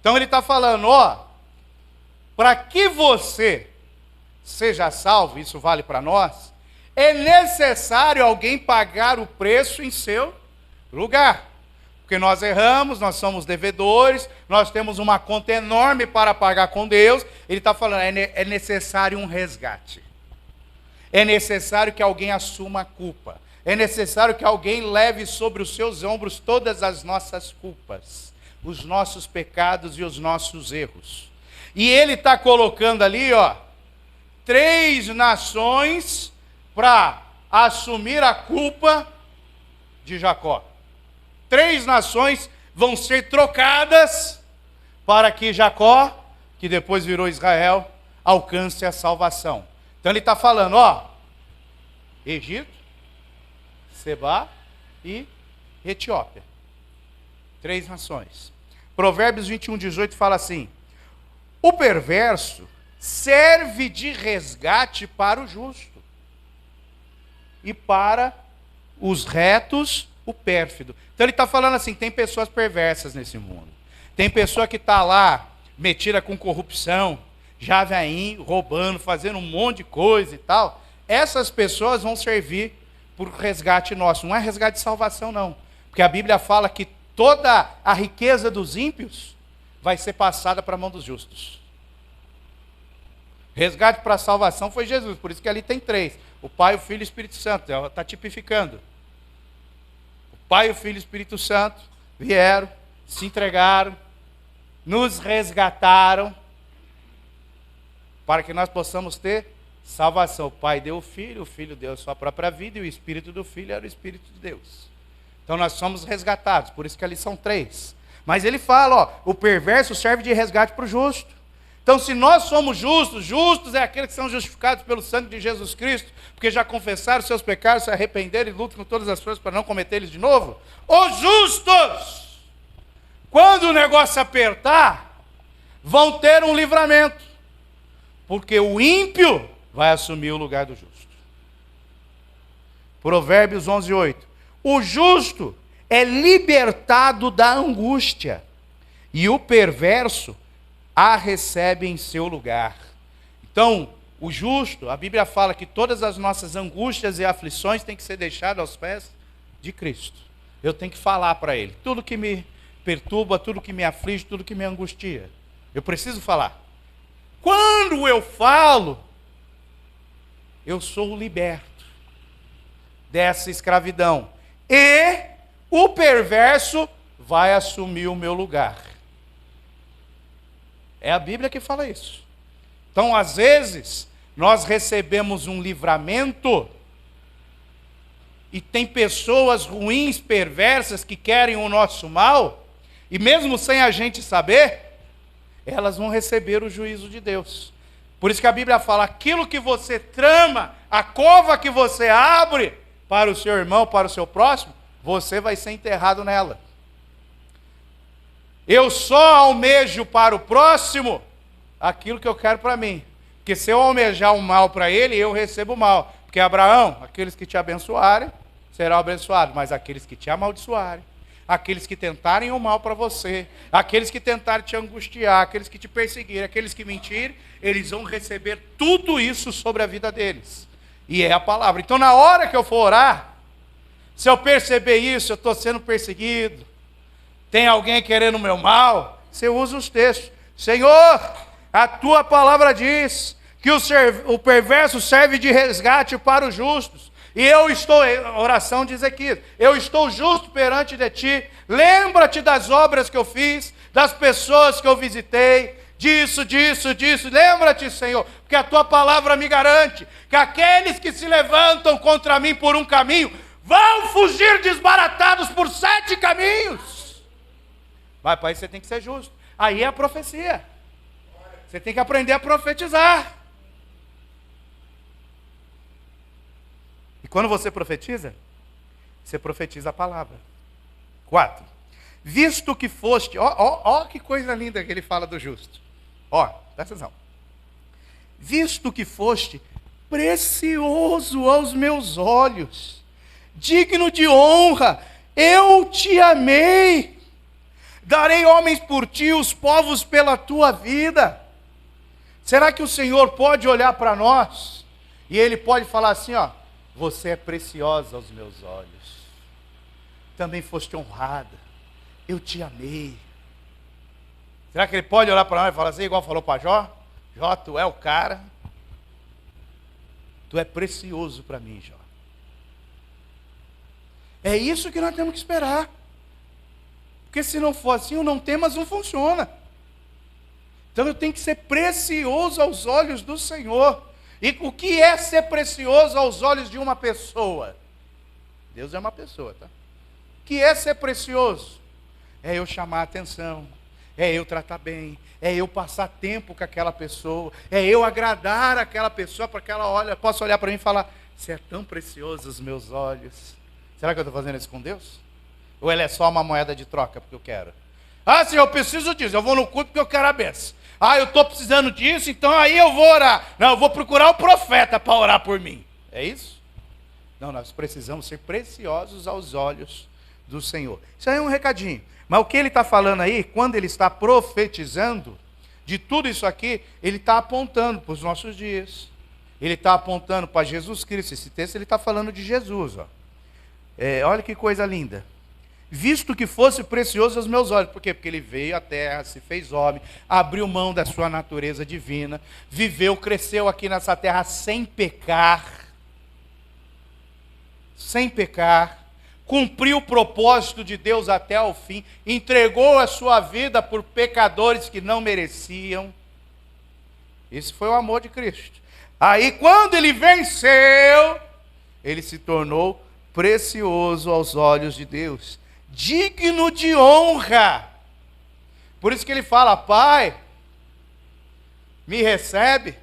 Então ele está falando, ó, para que você seja salvo, isso vale para nós, é necessário alguém pagar o preço em seu lugar. Porque nós erramos, nós somos devedores, nós temos uma conta enorme para pagar com Deus. Ele está falando, é necessário um resgate. É necessário que alguém assuma a culpa. É necessário que alguém leve sobre os seus ombros todas as nossas culpas, os nossos pecados e os nossos erros. E ele está colocando ali, 3 nações para assumir a culpa de Jacó. 3 nações vão ser trocadas para que Jacó, que depois virou Israel, alcance a salvação. Então ele está falando, Egito, Sebá e Etiópia. 3 nações. Provérbios 21:18 fala assim: o perverso serve de resgate para o justo, e para os retos, o pérfido. Então ele está falando assim, tem pessoas perversas nesse mundo. Tem pessoa que está lá, metida com corrupção, já vem roubando, fazendo um monte de coisa e tal. Essas pessoas vão servir por resgate nosso. Não é resgate de salvação, não. Porque a Bíblia fala que toda a riqueza dos ímpios vai ser passada para a mão dos justos. Resgate para a salvação foi Jesus, por isso que ali tem 3. O Pai, o Filho e o Espírito Santo. Ela está tipificando. O Pai, o Filho e o Espírito Santo vieram, se entregaram, nos resgataram, para que nós possamos ter salvação. O Pai deu o Filho deu a sua própria vida, e o Espírito do Filho era o Espírito de Deus. Então nós somos resgatados, por isso que ali são 3. Mas ele fala, o perverso serve de resgate para o justo. Então se nós somos justos, justos é aqueles que são justificados pelo sangue de Jesus Cristo, porque já confessaram seus pecados, se arrependeram e lutam com todas as forças para não cometê-los de novo. Os justos, quando o negócio apertar, vão ter um livramento, porque o ímpio vai assumir o lugar do justo. Provérbios 11:8. O justo é libertado da angústia, e o perverso a recebe em seu lugar. Então, o justo, a Bíblia fala que todas as nossas angústias e aflições têm que ser deixadas aos pés de Cristo. Eu tenho que falar para Ele. Tudo que me perturba, tudo que me aflige, tudo que me angustia. Eu preciso falar. Quando eu falo, eu sou liberto dessa escravidão. E o perverso vai assumir o meu lugar. É a Bíblia que fala isso. Então, às vezes, nós recebemos um livramento e tem pessoas ruins, perversas, que querem o nosso mal, e mesmo sem a gente saber, elas vão receber o juízo de Deus. Por isso que a Bíblia fala, aquilo que você trama, a cova que você abre para o seu irmão, para o seu próximo, você vai ser enterrado nela. Eu só almejo para o próximo aquilo que eu quero para mim. Porque se eu almejar o mal para ele, eu recebo o mal. Porque Abraão, aqueles que te abençoarem, serão abençoados. Mas aqueles que te amaldiçoarem, aqueles que tentarem o mal para você, aqueles que tentarem te angustiar, aqueles que te perseguirem, aqueles que mentirem, eles vão receber tudo isso sobre a vida deles. E é a palavra. Então, na hora que eu for orar, se eu perceber isso, eu estou sendo perseguido, tem alguém querendo o meu mal, você usa os textos. Senhor, a tua palavra diz que o perverso serve de resgate para os justos. E eu estou, a oração diz aqui, eu estou justo perante de ti. Lembra-te das obras que eu fiz, das pessoas que eu visitei, disso. Lembra-te, Senhor, porque a tua palavra me garante que aqueles que se levantam contra mim por um caminho vão fugir desbaratados por 7 caminhos. Mas para isso você tem que ser justo. Aí é a profecia. Você tem que aprender a profetizar. E quando você profetiza a palavra. 4. Visto que foste... Ó que coisa linda que ele fala do justo. Presta atenção. Visto que foste precioso aos meus olhos, digno de honra, eu te amei. Darei homens por ti, os povos pela tua vida. Será que o Senhor pode olhar para nós e Ele pode falar assim, você é preciosa aos meus olhos. Também foste honrada. eu te amei. Será que ele pode olhar para nós e falar assim, igual falou para Jó? Jó, tu é o cara. Tu é precioso para mim, Jó. É isso que nós temos que esperar. Porque se não for assim, o não temas não funciona. Então eu tenho que ser precioso aos olhos do Senhor. E o que é ser precioso aos olhos de uma pessoa? Deus é uma pessoa, tá? O que é ser precioso? É eu chamar a atenção, é eu tratar bem, é eu passar tempo com aquela pessoa, é eu agradar aquela pessoa para que ela possa olhar para mim e falar, você é tão precioso aos meus olhos. Será que eu estou fazendo isso com Deus? Ou ele é só uma moeda de troca porque eu quero? Ah, sim, eu preciso disso, eu vou no culto porque eu quero a benção. Ah, eu estou precisando disso, então aí eu vou orar. Não, eu vou procurar o profeta para orar por mim. É isso? Não, nós precisamos ser preciosos aos olhos do Senhor. Isso aí é um recadinho. Mas o que ele está falando aí, quando ele está profetizando, de tudo isso aqui, ele está apontando para os nossos dias. Ele está apontando para Jesus Cristo. Esse texto ele está falando de Jesus. Ó. Olha que coisa linda. Visto que fosse precioso aos meus olhos. Por quê? Porque ele veio à terra, se fez homem, abriu mão da sua natureza divina, viveu, cresceu aqui nessa terra sem pecar, cumpriu o propósito de Deus até o fim, entregou a sua vida por pecadores que não mereciam. Esse foi o amor de Cristo. Aí quando ele venceu, ele se tornou precioso aos olhos de Deus, digno de honra. Por isso que ele fala, Pai, me recebe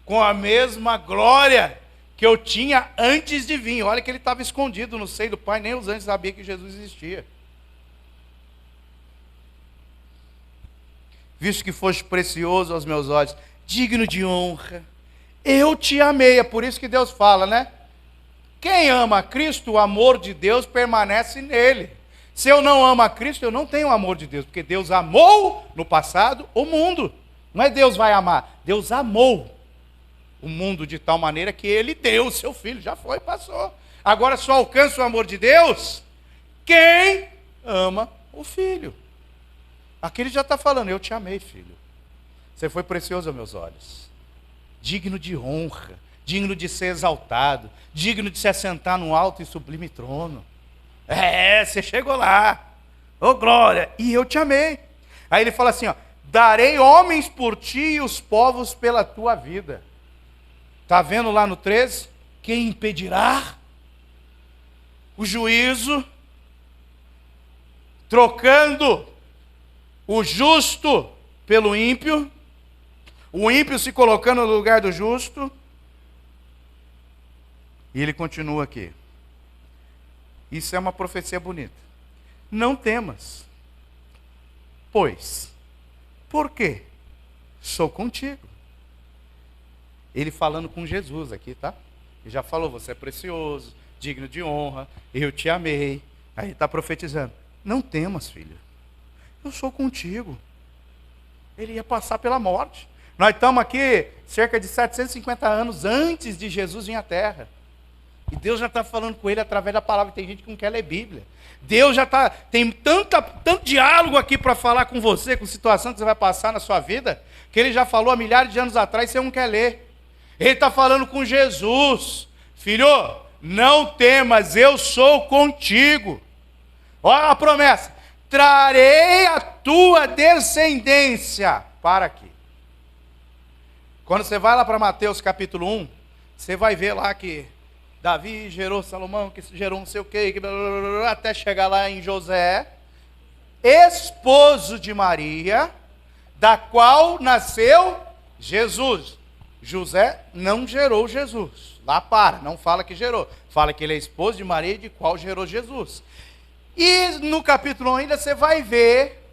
com a mesma glória que eu tinha antes de vir. Olha que ele estava escondido no seio do Pai, nem os anjos sabiam que Jesus existia. Visto que foste precioso aos meus olhos, digno de honra, eu te amei. É por isso que Deus fala, né? Quem ama a Cristo, o amor de Deus permanece nele. Se eu não amo a Cristo, eu não tenho o amor de Deus, porque Deus amou no passado o mundo. Não é Deus vai amar, Deus amou o mundo de tal maneira que ele deu o seu filho, já foi, passou. Agora só alcança o amor de Deus quem ama o filho. Aqui ele já está falando, eu te amei, filho. Você foi precioso aos meus olhos. Digno de honra, digno de ser exaltado, digno de se assentar num alto e sublime trono. Você chegou lá. Ô glória, e eu te amei. Aí ele fala assim, ó, darei homens por ti e os povos pela tua vida. Está vendo lá no 13? Quem impedirá o juízo, trocando o justo pelo ímpio, o ímpio se colocando no lugar do justo. E ele continua aqui. Isso é uma profecia bonita. Não temas, pois, por quê? Sou contigo. Ele falando com Jesus aqui, tá? Ele já falou, você é precioso, digno de honra, eu te amei. Aí ele está profetizando. Não temas, filho. Eu sou contigo. Ele ia passar pela morte. Nós estamos aqui cerca de 750 anos antes de Jesus vir à Terra. E Deus já está falando com ele através da palavra. Tem gente que não quer ler Bíblia. Deus já está, tem tanto diálogo aqui para falar com você, com situação que você vai passar na sua vida, que ele já falou há milhares de anos atrás, você não quer ler. Ele está falando com Jesus. Filho, não temas, eu sou contigo. Olha a promessa. Trarei a tua descendência para aqui. Quando você vai lá para Mateus capítulo 1, você vai ver lá que Davi gerou Salomão, que gerou não sei o quê, até chegar lá em José, esposo de Maria, da qual nasceu Jesus. José não gerou Jesus. Lá não fala que gerou. Fala que ele é esposo de Maria, de qual gerou Jesus. E no capítulo 1 ainda você vai ver,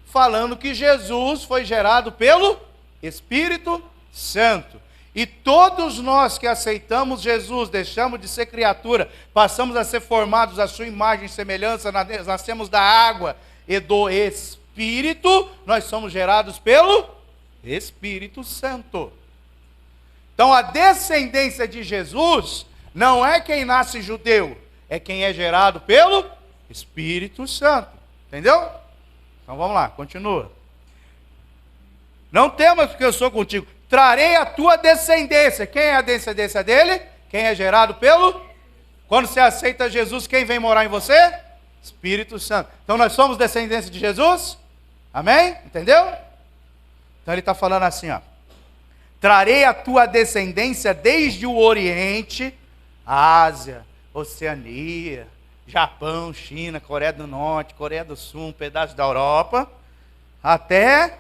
falando que Jesus foi gerado pelo Espírito Santo. E todos nós que aceitamos Jesus, deixamos de ser criatura, passamos a ser formados à sua imagem e semelhança, nascemos da água e do Espírito, nós somos gerados pelo Espírito Santo. Então a descendência de Jesus não é quem nasce judeu, é quem é gerado pelo Espírito Santo. Entendeu? Então vamos lá, continua. Não temas, porque eu sou contigo. Trarei a tua descendência. Quem é a descendência dele? Quem é gerado pelo? Quando você aceita Jesus, quem vem morar em você? Espírito Santo. Então nós somos descendência de Jesus? Amém? Entendeu? Então ele está falando assim, ó. Trarei a tua descendência desde o Oriente, Ásia, Oceania, Japão, China, Coreia do Norte, Coreia do Sul, um pedaço da Europa, até,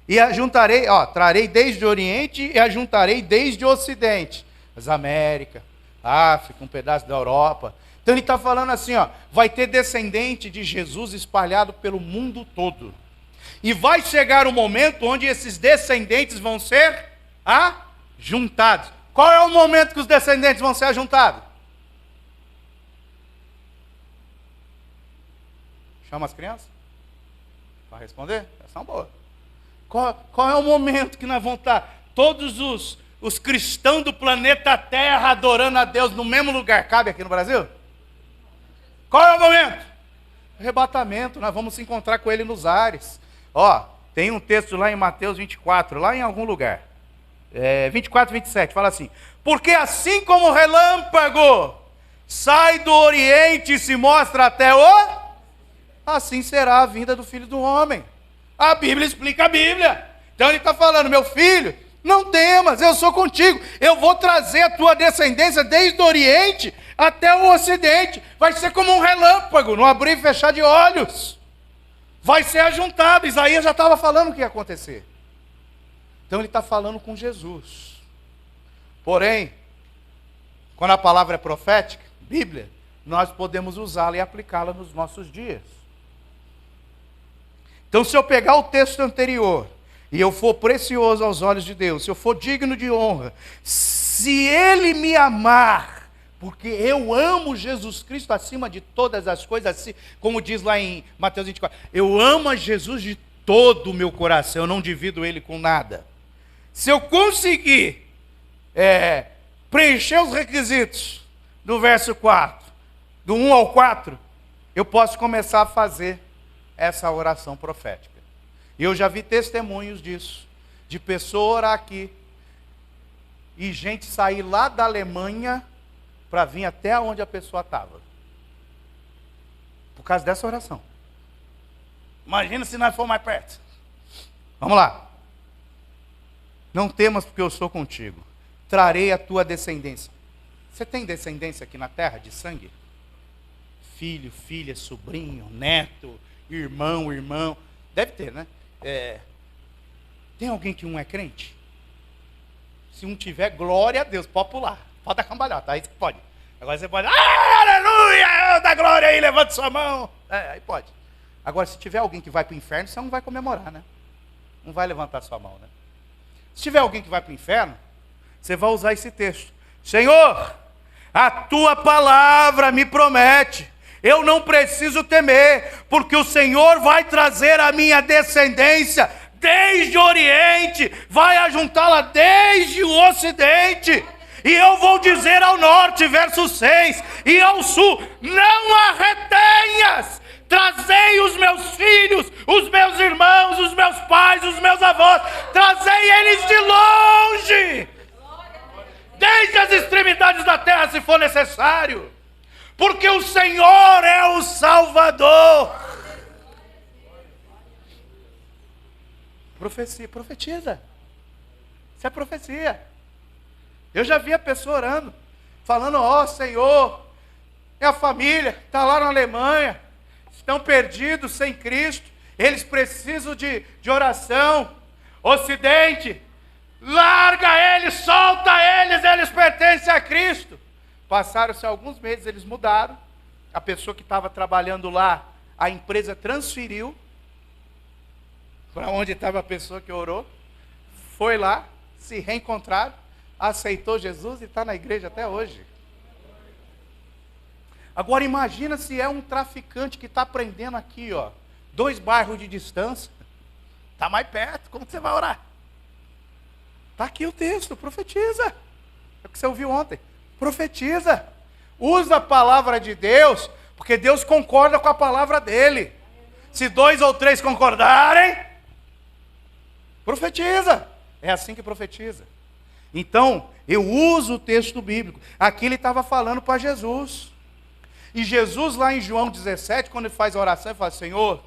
e ajuntarei, ó, trarei desde o Oriente e ajuntarei desde o Ocidente, as Américas, África, um pedaço da Europa. Então ele está falando assim, ó, vai ter descendente de Jesus espalhado pelo mundo todo. E vai chegar o momento onde esses descendentes vão ser ajuntados. Qual é o momento que os descendentes vão ser ajuntados? Chama as crianças? Para responder? Essa é uma boa. Qual é o momento que nós vamos estar todos os cristãos do planeta Terra adorando a Deus no mesmo lugar? Cabe aqui no Brasil? Qual é o momento? Arrebatamento, nós vamos se encontrar com ele nos ares. Ó, tem um texto lá em Mateus 24, lá em algum lugar. 24, 27, fala assim: porque assim como o relâmpago sai do Oriente e se mostra até assim será a vinda do Filho do Homem. A Bíblia explica a Bíblia. Então ele está falando, meu filho, não temas, eu sou contigo. Eu vou trazer a tua descendência desde o Oriente até o Ocidente. Vai ser como um relâmpago, no abrir e fechar de olhos. Vai ser ajuntado. Isaías já estava falando o que ia acontecer. Então ele está falando com Jesus. Porém, quando a palavra é profética, Bíblia, nós podemos usá-la e aplicá-la nos nossos dias. Então, se eu pegar o texto anterior, e eu for precioso aos olhos de Deus, se eu for digno de honra, se Ele me amar, porque eu amo Jesus Cristo acima de todas as coisas, assim, como diz lá em Mateus 24, eu amo a Jesus de todo o meu coração, eu não divido Ele com nada. Se eu conseguir preencher os requisitos do verso 4, do 1 ao 4, eu posso começar a fazer essa oração profética. E eu já vi testemunhos disso, de pessoa orar aqui, e gente sair lá da Alemanha para vir até onde a pessoa estava. Por causa dessa oração. Imagina se nós for mais perto. Vamos lá. Não temas, porque eu sou contigo. Trarei a tua descendência. Você tem descendência aqui na terra de sangue? Filho, filha, sobrinho, neto, irmão. Deve ter, né? Tem alguém que um é crente? Se um tiver, glória a Deus, pode pular. Pode dar cambalhota, aí pode. Agora você pode, aleluia, dá glória aí, levante sua mão. Aí pode. Agora, se tiver alguém que vai para o inferno, você não vai comemorar, né? Não vai levantar sua mão, né? Se tiver alguém que vai para o inferno, você vai usar esse texto. Senhor, a tua palavra me promete, eu não preciso temer, porque o Senhor vai trazer a minha descendência desde o Oriente, vai ajuntá-la desde o Ocidente. E eu vou dizer ao norte, verso 6, e ao sul, não a retenhas. Trazei os meus filhos, os meus irmãos, os meus pais, os meus avós, trazei eles de longe, desde as extremidades da terra, se for necessário, porque o Senhor é o Salvador. Profecia, profetiza. Isso é profecia. Eu já vi a pessoa orando, falando, Senhor, minha família está lá na Alemanha, estão perdidos sem Cristo, eles precisam de oração. Ocidente, larga eles, solta eles, eles pertencem a Cristo. Passaram-se alguns meses, eles mudaram, a pessoa que estava trabalhando lá, a empresa transferiu para onde estava a pessoa que orou, foi lá, se reencontraram, aceitou Jesus e está na igreja até hoje. Agora imagina se é um traficante que está prendendo aqui, 2 bairros de distância, está mais perto, como você vai orar? Está aqui o texto, profetiza. É o que você ouviu ontem. Profetiza. Usa a palavra de Deus, porque Deus concorda com a palavra dele. Se 2 ou 3 concordarem, profetiza. É assim que profetiza. Então, eu uso o texto bíblico. Aqui ele estava falando para Jesus. E Jesus lá em João 17, quando ele faz a oração, ele fala: Senhor,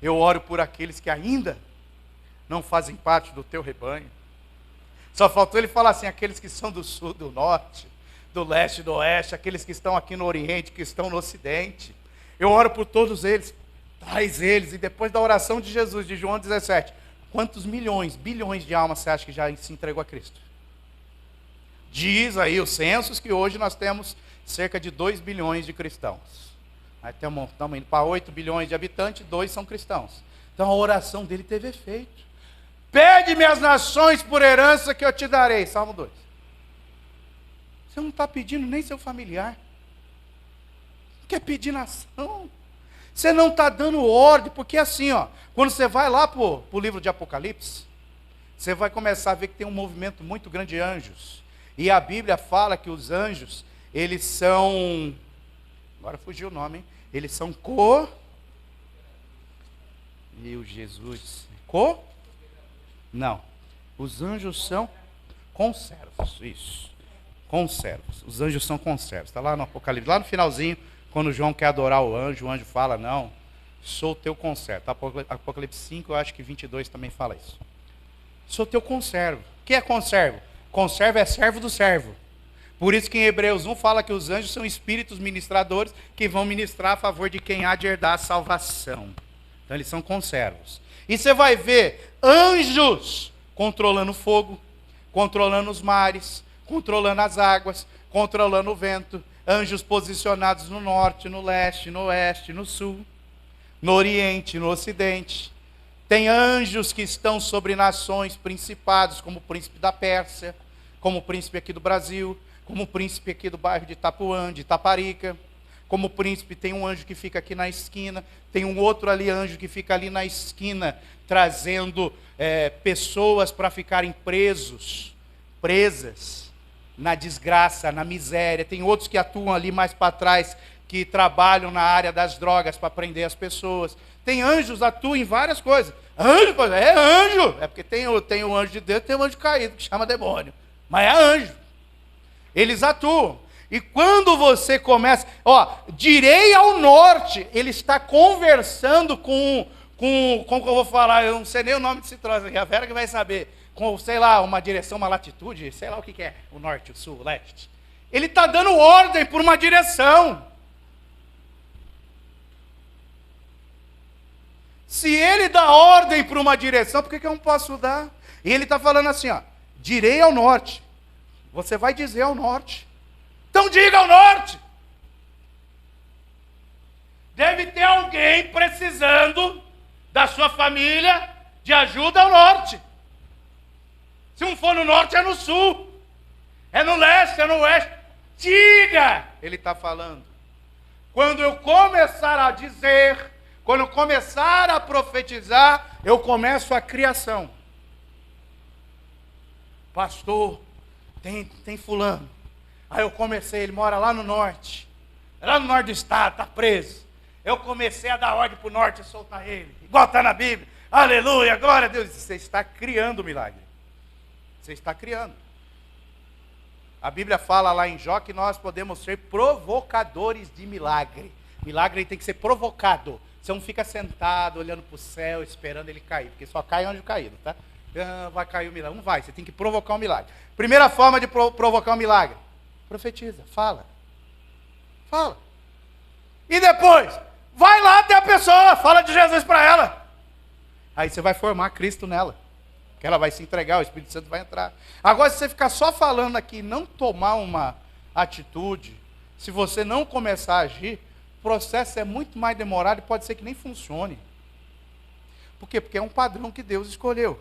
eu oro por aqueles que ainda não fazem parte do teu rebanho. Só faltou ele falar assim: aqueles que são do sul, do norte, do leste, do oeste, aqueles que estão aqui no oriente, que estão no ocidente. Eu oro por todos eles, traz eles. E depois da oração de Jesus, de João 17, quantos milhões, bilhões de almas você acha que já se entregou a Cristo? Diz aí os censos que hoje nós temos cerca de 2 bilhões de cristãos. Aí estamos indo para 8 bilhões de habitantes, 2 são cristãos. Então a oração dele teve efeito. Pede-me as nações por herança que eu te darei. Salmo 2. Você não está pedindo nem seu familiar. Quer pedir nação? Você não está dando ordem, porque assim, ó, quando você vai lá para o livro de Apocalipse, você vai começar a ver que tem um movimento muito grande de anjos. E a Bíblia fala que os anjos, eles são, agora fugiu o nome, hein? Eles são Meu Jesus, Não, os anjos são conservos, isso, conservos, os anjos são conservos, está lá no Apocalipse, lá no finalzinho, quando João quer adorar o anjo fala: não, sou teu conservo. Apocalipse 5, eu acho que 22 também fala isso. Sou teu conservo. O que é conservo? Conservo é servo do servo. Por isso que em Hebreus 1 fala que os anjos são espíritos ministradores que vão ministrar a favor de quem há de herdar a salvação. Então eles são conservos. E você vai ver anjos controlando o fogo, controlando os mares, controlando as águas, controlando o vento. Anjos posicionados no norte, no leste, no oeste, no sul, no oriente, no ocidente. Tem anjos que estão sobre nações, principados, como o príncipe da Pérsia, como o príncipe aqui do Brasil, como o príncipe aqui do bairro de Itapuã, de Itaparica. Como o príncipe, tem um anjo que fica aqui na esquina, tem um outro ali, anjo que fica ali na esquina, trazendo pessoas para ficarem presas, na desgraça, na miséria. Tem outros que atuam ali mais para trás, que trabalham na área das drogas para prender as pessoas. Tem anjos, atuam em várias coisas. Anjo, é anjo. É porque tem o anjo de Deus, tem o anjo caído, que chama demônio. Mas é anjo. Eles atuam. E quando você começa, direi ao norte, ele está conversando como que eu vou falar, eu não sei nem o nome desse troço aqui, a Vera que vai saber, com, sei lá, uma direção, uma latitude, sei lá o que é, o norte, o sul, o leste. Ele está dando ordem por uma direção. Se ele dá ordem por uma direção, por que eu não posso dar? E ele está falando assim, direi ao norte. Você vai dizer ao norte. Então diga ao norte. Deve ter alguém precisando da sua família de ajuda ao norte. Se não for no norte, é no sul. É no leste, é no oeste. Diga, ele está falando. Quando eu começar a dizer, quando eu começar a profetizar, eu começo a criação. Pastor, tem fulano. Aí eu comecei, ele mora lá no norte do estado, está preso. Eu comecei a dar ordem para o norte e soltar ele, igual está na Bíblia. Aleluia, glória a Deus. Você está criando o milagre. Você está criando. A Bíblia fala lá em Jó que nós podemos ser provocadores de milagre. Milagre tem que ser provocado. Você não fica sentado, olhando para o céu, esperando ele cair, porque só cai anjo caído, tá? Vai cair o milagre. Não vai, você tem que provocar um milagre. Primeira forma de provocar um milagre. Profetiza, fala. E depois, vai lá até a pessoa, fala de Jesus para ela. Aí você vai formar Cristo nela. Que ela vai se entregar, o Espírito Santo vai entrar. Agora, se você ficar só falando aqui e não tomar uma atitude, se você não começar a agir, o processo é muito mais demorado e pode ser que nem funcione. Por quê? Porque é um padrão que Deus escolheu.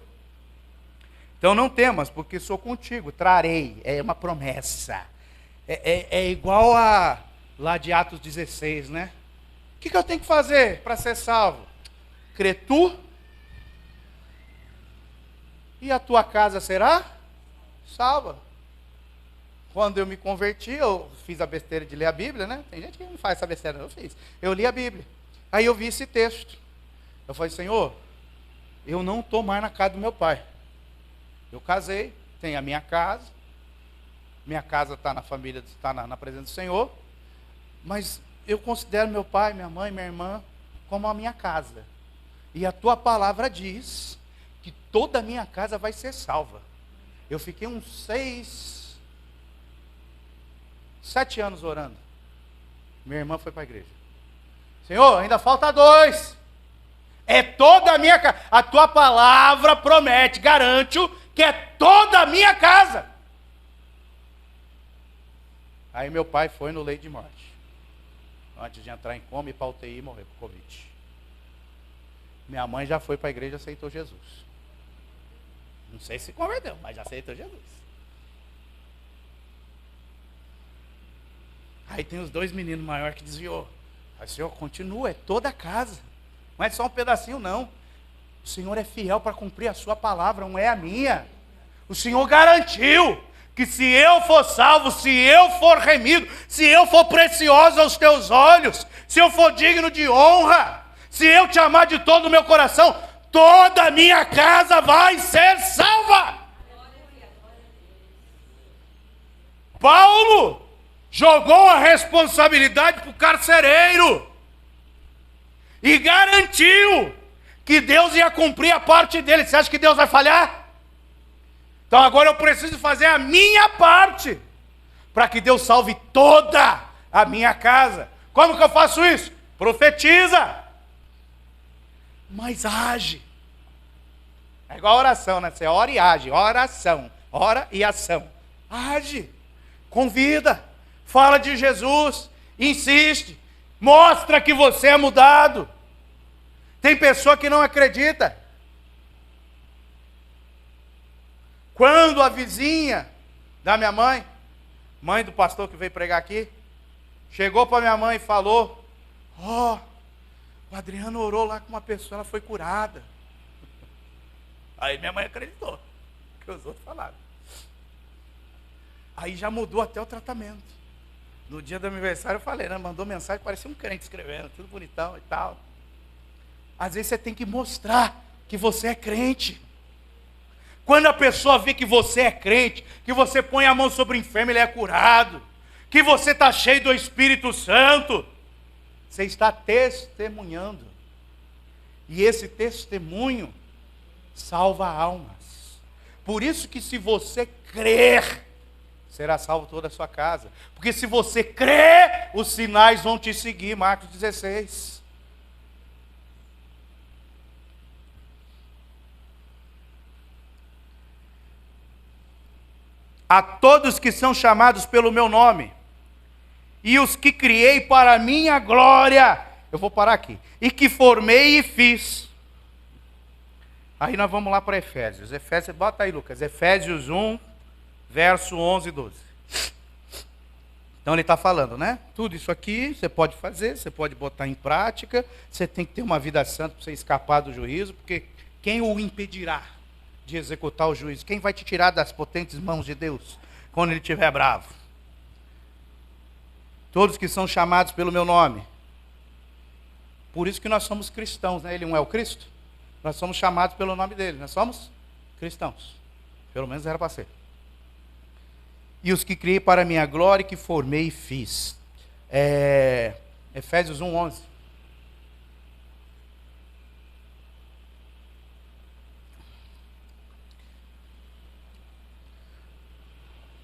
Então não temas, porque sou contigo, trarei, é uma promessa. É igual a lá de Atos 16, né? O que eu tenho que fazer para ser salvo? Crê tu, e a tua casa será salva. Quando eu me converti, eu fiz a besteira de ler a Bíblia, né? Tem gente que não faz essa besteira, eu fiz. Eu li a Bíblia. Aí eu vi esse texto. Eu falei, Senhor, eu não estou mais na casa do meu pai. Eu casei, tenho a minha casa está na família, está na presença do Senhor, mas eu considero meu pai, minha mãe, minha irmã como a minha casa. E a tua palavra diz que toda a minha casa vai ser salva. Eu fiquei uns 7 anos orando. Minha irmã foi para a igreja. Senhor, ainda falta 2. É toda a minha casa. A tua palavra promete, garante que é toda a minha casa. Aí meu pai foi no leito de morte. Antes de entrar em coma e para UTI e morrer com Covid. Minha mãe já foi para a igreja e aceitou Jesus. Não sei se converteu, mas já aceitou Jesus. Aí tem os 2 meninos maiores que desviou. Aí, Senhor, continua, é toda a casa. Não é só um pedacinho, não. O Senhor é fiel para cumprir a sua palavra, não é a minha. O Senhor garantiu que se eu for salvo, se eu for remido, se eu for precioso aos teus olhos, se eu for digno de honra, se eu te amar de todo o meu coração, toda a minha casa vai ser salva. Paulo jogou a responsabilidade para o carcereiro e garantiu que Deus ia cumprir a parte dele. Você acha que Deus vai falhar? Então agora eu preciso fazer a minha parte para que Deus salve toda a minha casa. Como que eu faço isso? Profetiza. Mas age. É igual a oração, né? Você ora e age. Oração. Ora e ação. Age. Convida. Fala de Jesus. Insiste. Mostra que você é mudado. Tem pessoa que não acredita. Quando a vizinha da minha mãe, mãe do pastor que veio pregar aqui, chegou para minha mãe e falou, o Adriano orou lá com uma pessoa, ela foi curada. Aí minha mãe acreditou, que os outros falaram. Aí já mudou até o tratamento. No dia do aniversário eu falei, né? Mandou mensagem, parecia um crente escrevendo, tudo bonitão e tal. Às vezes você tem que mostrar que você é crente. Quando a pessoa vê que você é crente, que você põe a mão sobre o enfermo, ele é curado, que você está cheio do Espírito Santo, você está testemunhando. E esse testemunho salva almas. Por isso que se você crer, será salvo toda a sua casa. Porque se você crer, os sinais vão te seguir. Marcos 16. A todos que são chamados pelo meu nome, e os que criei para a minha glória, eu vou parar aqui, e que formei e fiz. Aí nós vamos lá para Efésios. Efésios, bota aí, Lucas. Efésios 1, verso 11 e 12. Então ele está falando, né? Tudo isso aqui você pode fazer, você pode botar em prática, você tem que ter uma vida santa para você escapar do juízo, porque quem o impedirá de executar o juízo? Quem vai te tirar das potentes mãos de Deus quando ele estiver bravo? Todos que são chamados pelo meu nome. Por isso que nós somos cristãos, né? Ele não é o Cristo? Nós somos chamados pelo nome dele, nós somos cristãos. Pelo menos era para ser. E os que criei para a minha glória, que formei e fiz. Efésios 1, 11.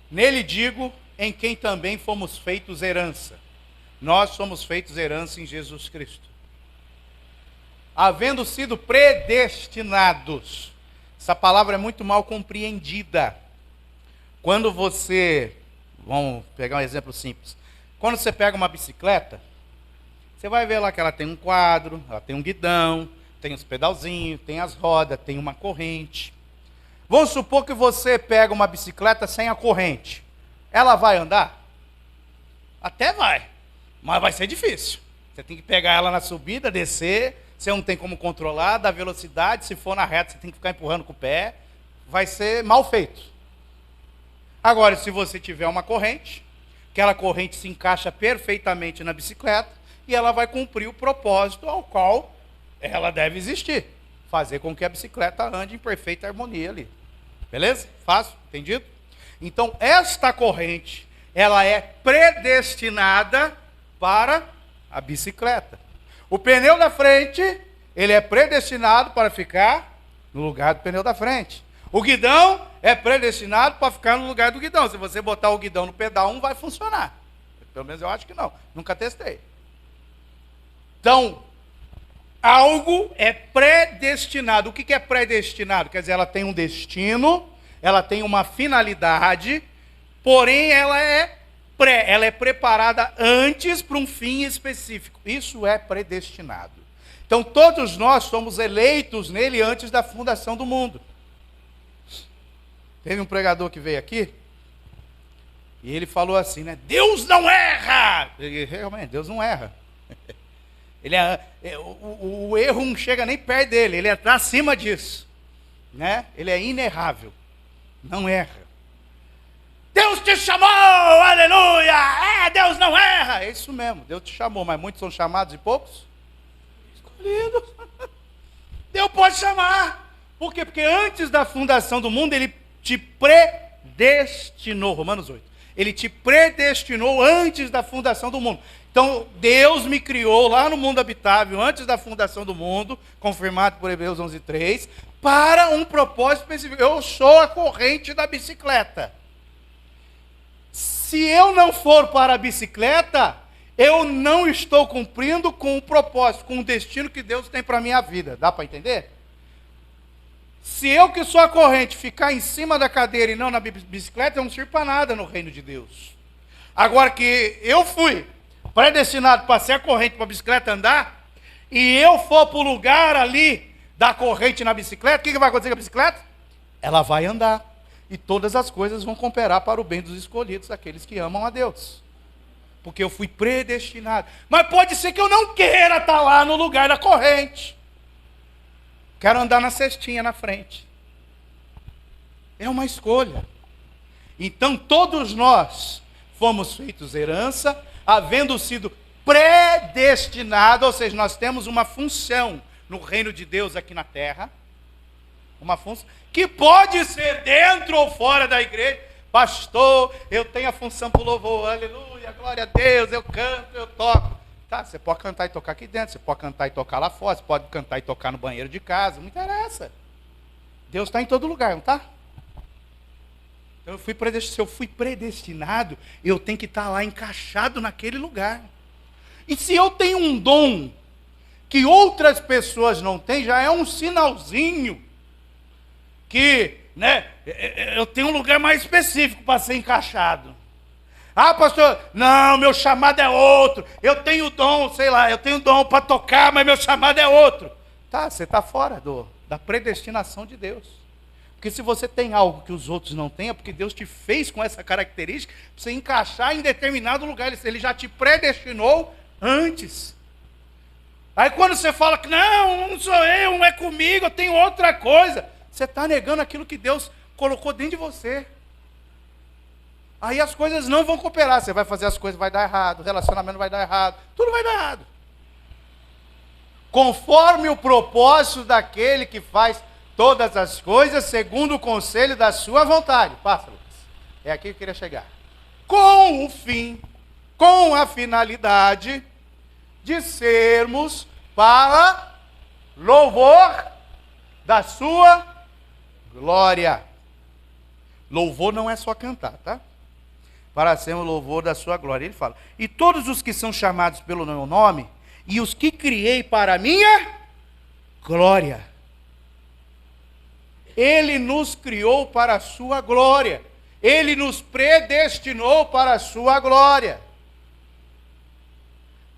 Nele digo, em quem também fomos feitos herança. Nós somos feitos herança em Jesus Cristo. Havendo sido predestinados. Essa palavra é muito mal compreendida. Quando você, vamos pegar um exemplo simples. Quando você pega uma bicicleta, você vai ver lá que ela tem um quadro, ela tem um guidão, tem os pedalzinhos, tem as rodas, tem uma corrente. Vamos supor que você pega uma bicicleta sem a corrente. Ela vai andar? Até vai, mas vai ser difícil. Você tem que pegar ela na subida, descer, você não tem como controlar, da velocidade, se for na reta você tem que ficar empurrando com o pé, vai ser mal feito. Agora, se você tiver uma corrente, aquela corrente se encaixa perfeitamente na bicicleta, e ela vai cumprir o propósito ao qual ela deve existir. Fazer com que a bicicleta ande em perfeita harmonia ali. Beleza? Fácil? Entendido? Então, esta corrente, ela é predestinada para a bicicleta. O pneu da frente, ele é predestinado para ficar no lugar do pneu da frente. O guidão é predestinado para ficar no lugar do guidão. Se você botar o guidão no pedal, não vai funcionar. Pelo menos eu acho que não. Nunca testei. Então, algo é predestinado. O que é predestinado? Quer dizer, ela tem um destino, ela tem uma finalidade, porém ela é preparada antes para um fim específico. Isso é predestinado. Então, todos nós somos eleitos nele antes da fundação do mundo. Teve um pregador que veio aqui, e ele falou assim, né? Deus não erra! E, realmente, Deus não erra. O erro não chega nem perto dele, ele está acima disso. Né? Ele é inerrável, não erra. Deus te chamou, aleluia! Deus não erra! É isso mesmo, Deus te chamou, mas muitos são chamados e poucos escolhidos. Deus pode chamar. Por quê? Porque antes da fundação do mundo, ele te predestinou, Romanos 8. Ele te predestinou antes da fundação do mundo. Então, Deus me criou lá no mundo habitável, antes da fundação do mundo, confirmado por Hebreus 11:3, para um propósito específico. Eu sou a corrente da bicicleta. Se eu não for para a bicicleta, eu não estou cumprindo com o propósito, com o destino que Deus tem para a minha vida. Dá para entender? Se eu que sou a corrente ficar em cima da cadeira e não na bicicleta, eu não sirvo para nada no reino de Deus. Agora que eu fui predestinado para ser a corrente para a bicicleta andar, e eu for para o lugar ali da corrente na bicicleta, o que vai acontecer com a bicicleta? Ela vai andar. E todas as coisas vão cooperar para o bem dos escolhidos, aqueles que amam a Deus. Porque eu fui predestinado. Mas pode ser que eu não queira estar lá no lugar da corrente. Quero andar na cestinha na frente. É uma escolha. Então todos nós fomos feitos herança, havendo sido predestinados, ou seja, nós temos uma função no reino de Deus aqui na terra. Uma função que pode ser dentro ou fora da igreja. Pastor, eu tenho a função para o louvor, aleluia, glória a Deus, eu canto, eu toco. Tá, você pode cantar e tocar aqui dentro, você pode cantar e tocar lá fora, você pode cantar e tocar no banheiro de casa, não interessa. Deus está em todo lugar, não está? Então, se eu fui predestinado, eu tenho que estar lá encaixado naquele lugar. E se eu tenho um dom que outras pessoas não têm, já é um sinalzinho que, né, eu tenho um lugar mais específico para ser encaixado. Ah, pastor, não, meu chamado é outro. Eu tenho dom, sei lá, eu tenho dom para tocar, mas meu chamado é outro. Tá, você está fora da predestinação de Deus. Porque se você tem algo que os outros não têm, é porque Deus te fez com essa característica para você encaixar em determinado lugar. Ele já te predestinou antes. Aí quando você fala que não sou eu, não é comigo, eu tenho outra coisa, você está negando aquilo que Deus colocou dentro de você. Aí as coisas não vão cooperar. Você vai fazer as coisas, vai dar errado. O relacionamento vai dar errado. Tudo vai dar errado. Conforme o propósito daquele que faz todas as coisas, segundo o conselho da sua vontade. Passa, Lucas. É aqui que eu queria chegar. Com o fim, com a finalidade de sermos para louvor da sua glória. Louvor não é só cantar, tá? Para sermos louvor da sua glória. Ele fala, e todos os que são chamados pelo meu nome, e os que criei para a minha glória. Ele nos criou para a sua glória. Ele nos predestinou para a sua glória.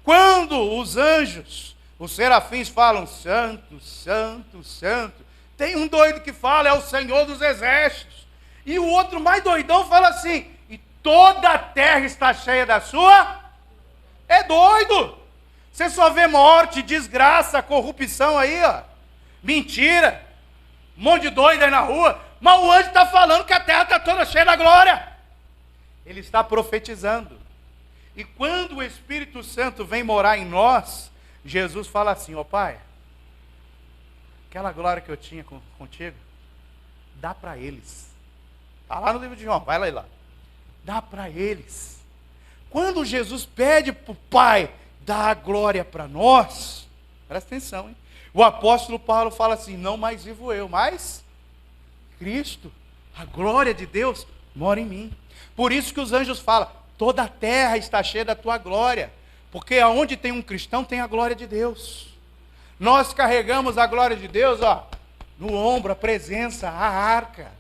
Quando os anjos, os serafins falam, santo, santo, santo, tem um doido que fala, é o Senhor dos exércitos. E o outro mais doidão fala assim, e toda a terra está cheia da sua... É doido. Você só vê morte, desgraça, corrupção aí, ó. Mentira. Um monte de doido aí na rua. Mas o anjo está falando que a terra está toda cheia da glória. Ele está profetizando. E quando o Espírito Santo vem morar em nós, Jesus fala assim, ó Pai, aquela glória que eu tinha contigo, dá para eles. Está lá no livro de João, vai lá e lá. Dá para eles. Quando Jesus pede para o Pai dar a glória para nós, presta atenção, hein? O apóstolo Paulo fala assim: não mais vivo eu, mas Cristo, a glória de Deus, mora em mim. Por isso que os anjos falam: toda a terra está cheia da tua glória. Porque aonde tem um cristão tem a glória de Deus. Nós carregamos a glória de Deus, ó, no ombro, a presença, a arca.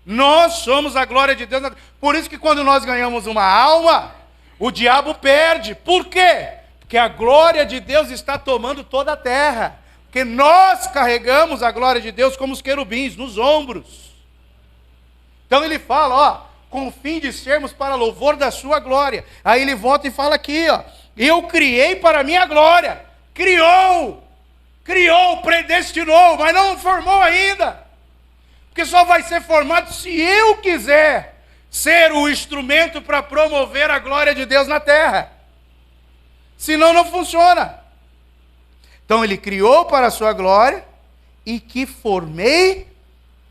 Nós somos a glória de Deus. Por isso que quando nós ganhamos uma alma, o diabo perde. Por quê? Porque a glória de Deus está tomando toda a terra. Porque nós carregamos a glória de Deus como os querubins, nos ombros. Então ele fala, ó, com o fim de sermos para louvor da sua glória. Aí ele volta e fala aqui, ó, eu criei para a minha glória. Criou, predestinou, mas não formou ainda. Porque só vai ser formado se eu quiser ser o instrumento para promover a glória de Deus na terra. Senão não funciona. Então ele criou para a sua glória, e que formei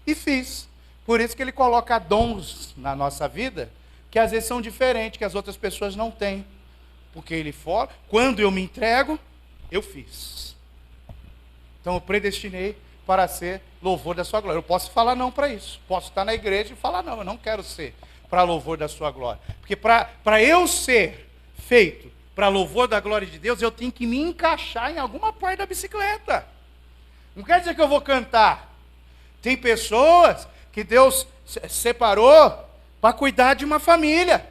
e fiz. Por isso que ele coloca dons na nossa vida, que às vezes são diferentes, que as outras pessoas não têm. Porque ele fala, quando eu me entrego, eu fiz. Então eu predestinei para ser louvor da sua glória. Eu posso falar não para isso. Posso estar na igreja e falar não, eu não quero ser para louvor da sua glória. Porque para eu ser feito para louvor da glória de Deus, eu tenho que me encaixar em alguma parte da bicicleta. Não quer dizer que eu vou cantar. Tem pessoas que Deus separou para cuidar de uma família.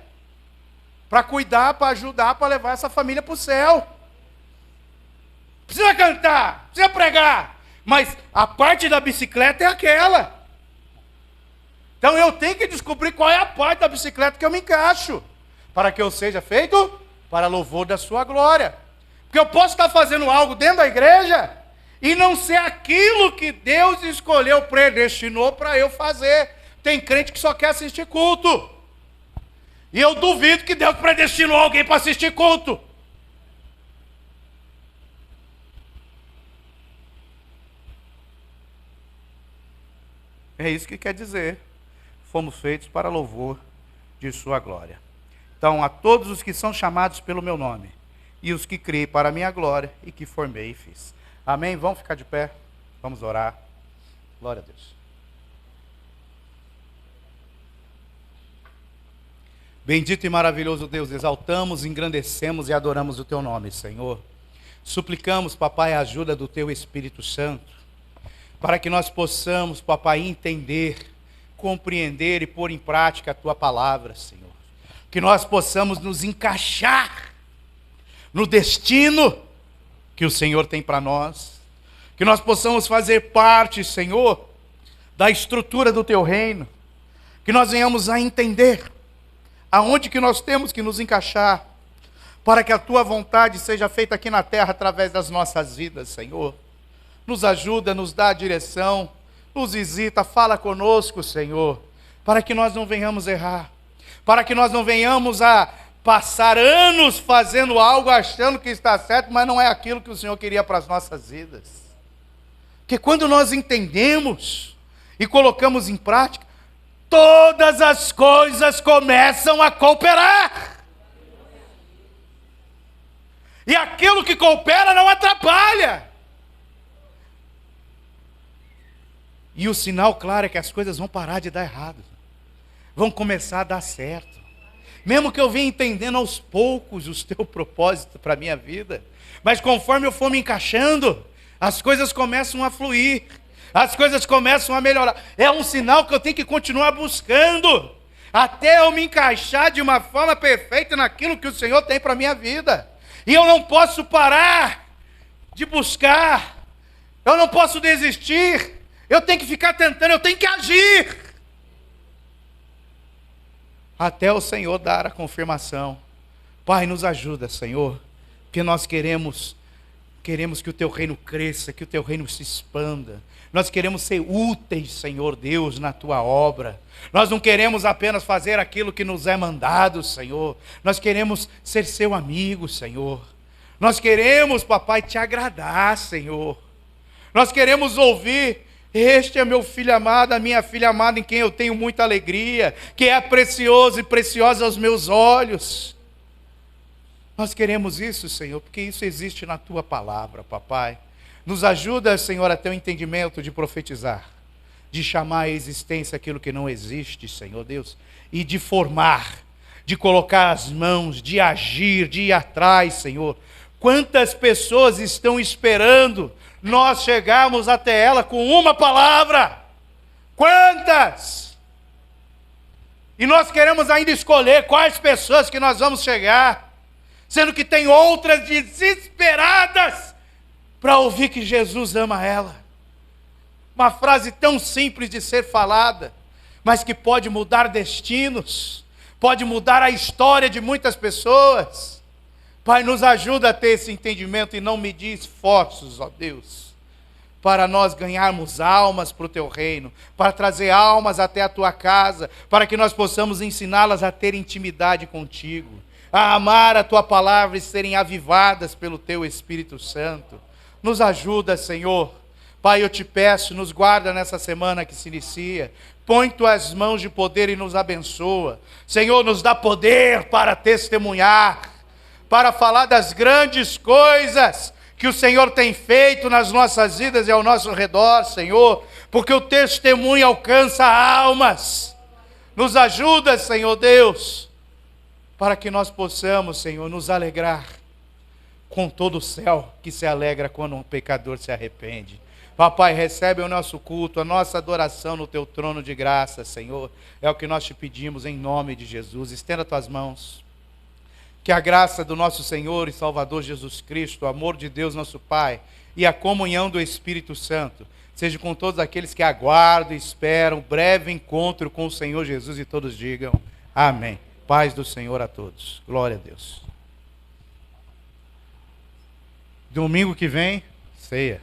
Para cuidar, para ajudar, para levar essa família para o céu. Precisa cantar, precisa pregar. Mas a parte da bicicleta é aquela. Então eu tenho que descobrir qual é a parte da bicicleta que eu me encaixo. Para que eu seja feito para louvor da sua glória. Porque eu posso estar fazendo algo dentro da igreja e não ser aquilo que Deus escolheu, predestinou para eu fazer. Tem crente que só quer assistir culto. E eu duvido que Deus predestinou alguém para assistir culto. É isso que quer dizer. Fomos feitos para louvor de sua glória. Então, a todos os que são chamados pelo meu nome, e os que criei para a minha glória, e que formei e fiz. Amém? Vamos ficar de pé. Vamos orar. Glória a Deus. Bendito e maravilhoso Deus, exaltamos, engrandecemos e adoramos o teu nome, Senhor. Suplicamos, papai, a ajuda do teu Espírito Santo, para que nós possamos, papai, entender, compreender e pôr em prática a tua palavra, Senhor. Que nós possamos nos encaixar no destino que o Senhor tem para nós. Que nós possamos fazer parte, Senhor, da estrutura do teu reino. Que nós venhamos a entender aonde que nós temos que nos encaixar, para que a tua vontade seja feita aqui na terra através das nossas vidas, Senhor. Nos ajuda, nos dá a direção, nos visita, fala conosco, Senhor, para que nós não venhamos errar, para que nós não venhamos a passar anos fazendo algo, achando que está certo, mas não é aquilo que o Senhor queria para as nossas vidas. Porque quando nós entendemos e colocamos em prática, todas as coisas começam a cooperar. E aquilo que coopera não atrapalha. E o sinal claro é que as coisas vão parar de dar errado. Vão começar a dar certo. Mesmo que eu venha entendendo aos poucos o teu propósito para a minha vida. Mas conforme eu for me encaixando, as coisas começam a fluir. As coisas começam a melhorar. É um sinal que eu tenho que continuar buscando. Até eu me encaixar de uma forma perfeita naquilo que o Senhor tem para a minha vida. E eu não posso parar de buscar. Eu não posso desistir. Eu tenho que ficar tentando, eu tenho que agir. Até o Senhor dar a confirmação. Pai, nos ajuda, Senhor, porque nós queremos que o teu reino cresça, que o teu reino se expanda. Nós queremos ser úteis, Senhor Deus, na tua obra. Nós não queremos apenas fazer aquilo que nos é mandado, Senhor. Nós queremos ser seu amigo, Senhor. Nós queremos, papai, te agradar, Senhor. Nós queremos ouvir: este é meu filho amado, a minha filha amada, em quem eu tenho muita alegria, que é precioso e preciosa aos meus olhos. Nós queremos isso, Senhor, porque isso existe na tua palavra, papai. Nos ajuda, Senhor, a ter o entendimento de profetizar, de chamar à existência aquilo que não existe, Senhor Deus, e de formar, de colocar as mãos, de agir, de ir atrás, Senhor. Quantas pessoas estão esperando nós chegarmos até ela com uma palavra? Quantas? E nós queremos ainda escolher quais pessoas que nós vamos chegar, sendo que tem outras desesperadas para ouvir que Jesus ama ela. Uma frase tão simples de ser falada, mas que pode mudar destinos, pode mudar a história de muitas pessoas. Pai, nos ajuda a ter esse entendimento e não medir esforços, ó Deus, para nós ganharmos almas para o teu reino, para trazer almas até a tua casa, para que nós possamos ensiná-las a ter intimidade contigo, a amar a tua palavra e serem avivadas pelo teu Espírito Santo. Nos ajuda, Senhor. Pai, eu te peço, nos guarda nessa semana que se inicia. Põe tuas mãos de poder e nos abençoa. Senhor, nos dá poder para testemunhar, para falar das grandes coisas que o Senhor tem feito nas nossas vidas e ao nosso redor, Senhor, porque o testemunho alcança almas. Nos ajuda, Senhor Deus, para que nós possamos, Senhor, nos alegrar com todo o céu que se alegra quando um pecador se arrepende. Papai, recebe o nosso culto, a nossa adoração no teu trono de graça, Senhor. É o que nós te pedimos em nome de Jesus. Estenda tuas mãos. Que a graça do nosso Senhor e Salvador Jesus Cristo, o amor de Deus nosso Pai e a comunhão do Espírito Santo seja com todos aqueles que aguardam e esperam breve encontro com o Senhor Jesus, e todos digam amém. Paz do Senhor a todos. Glória a Deus. Domingo que vem, ceia.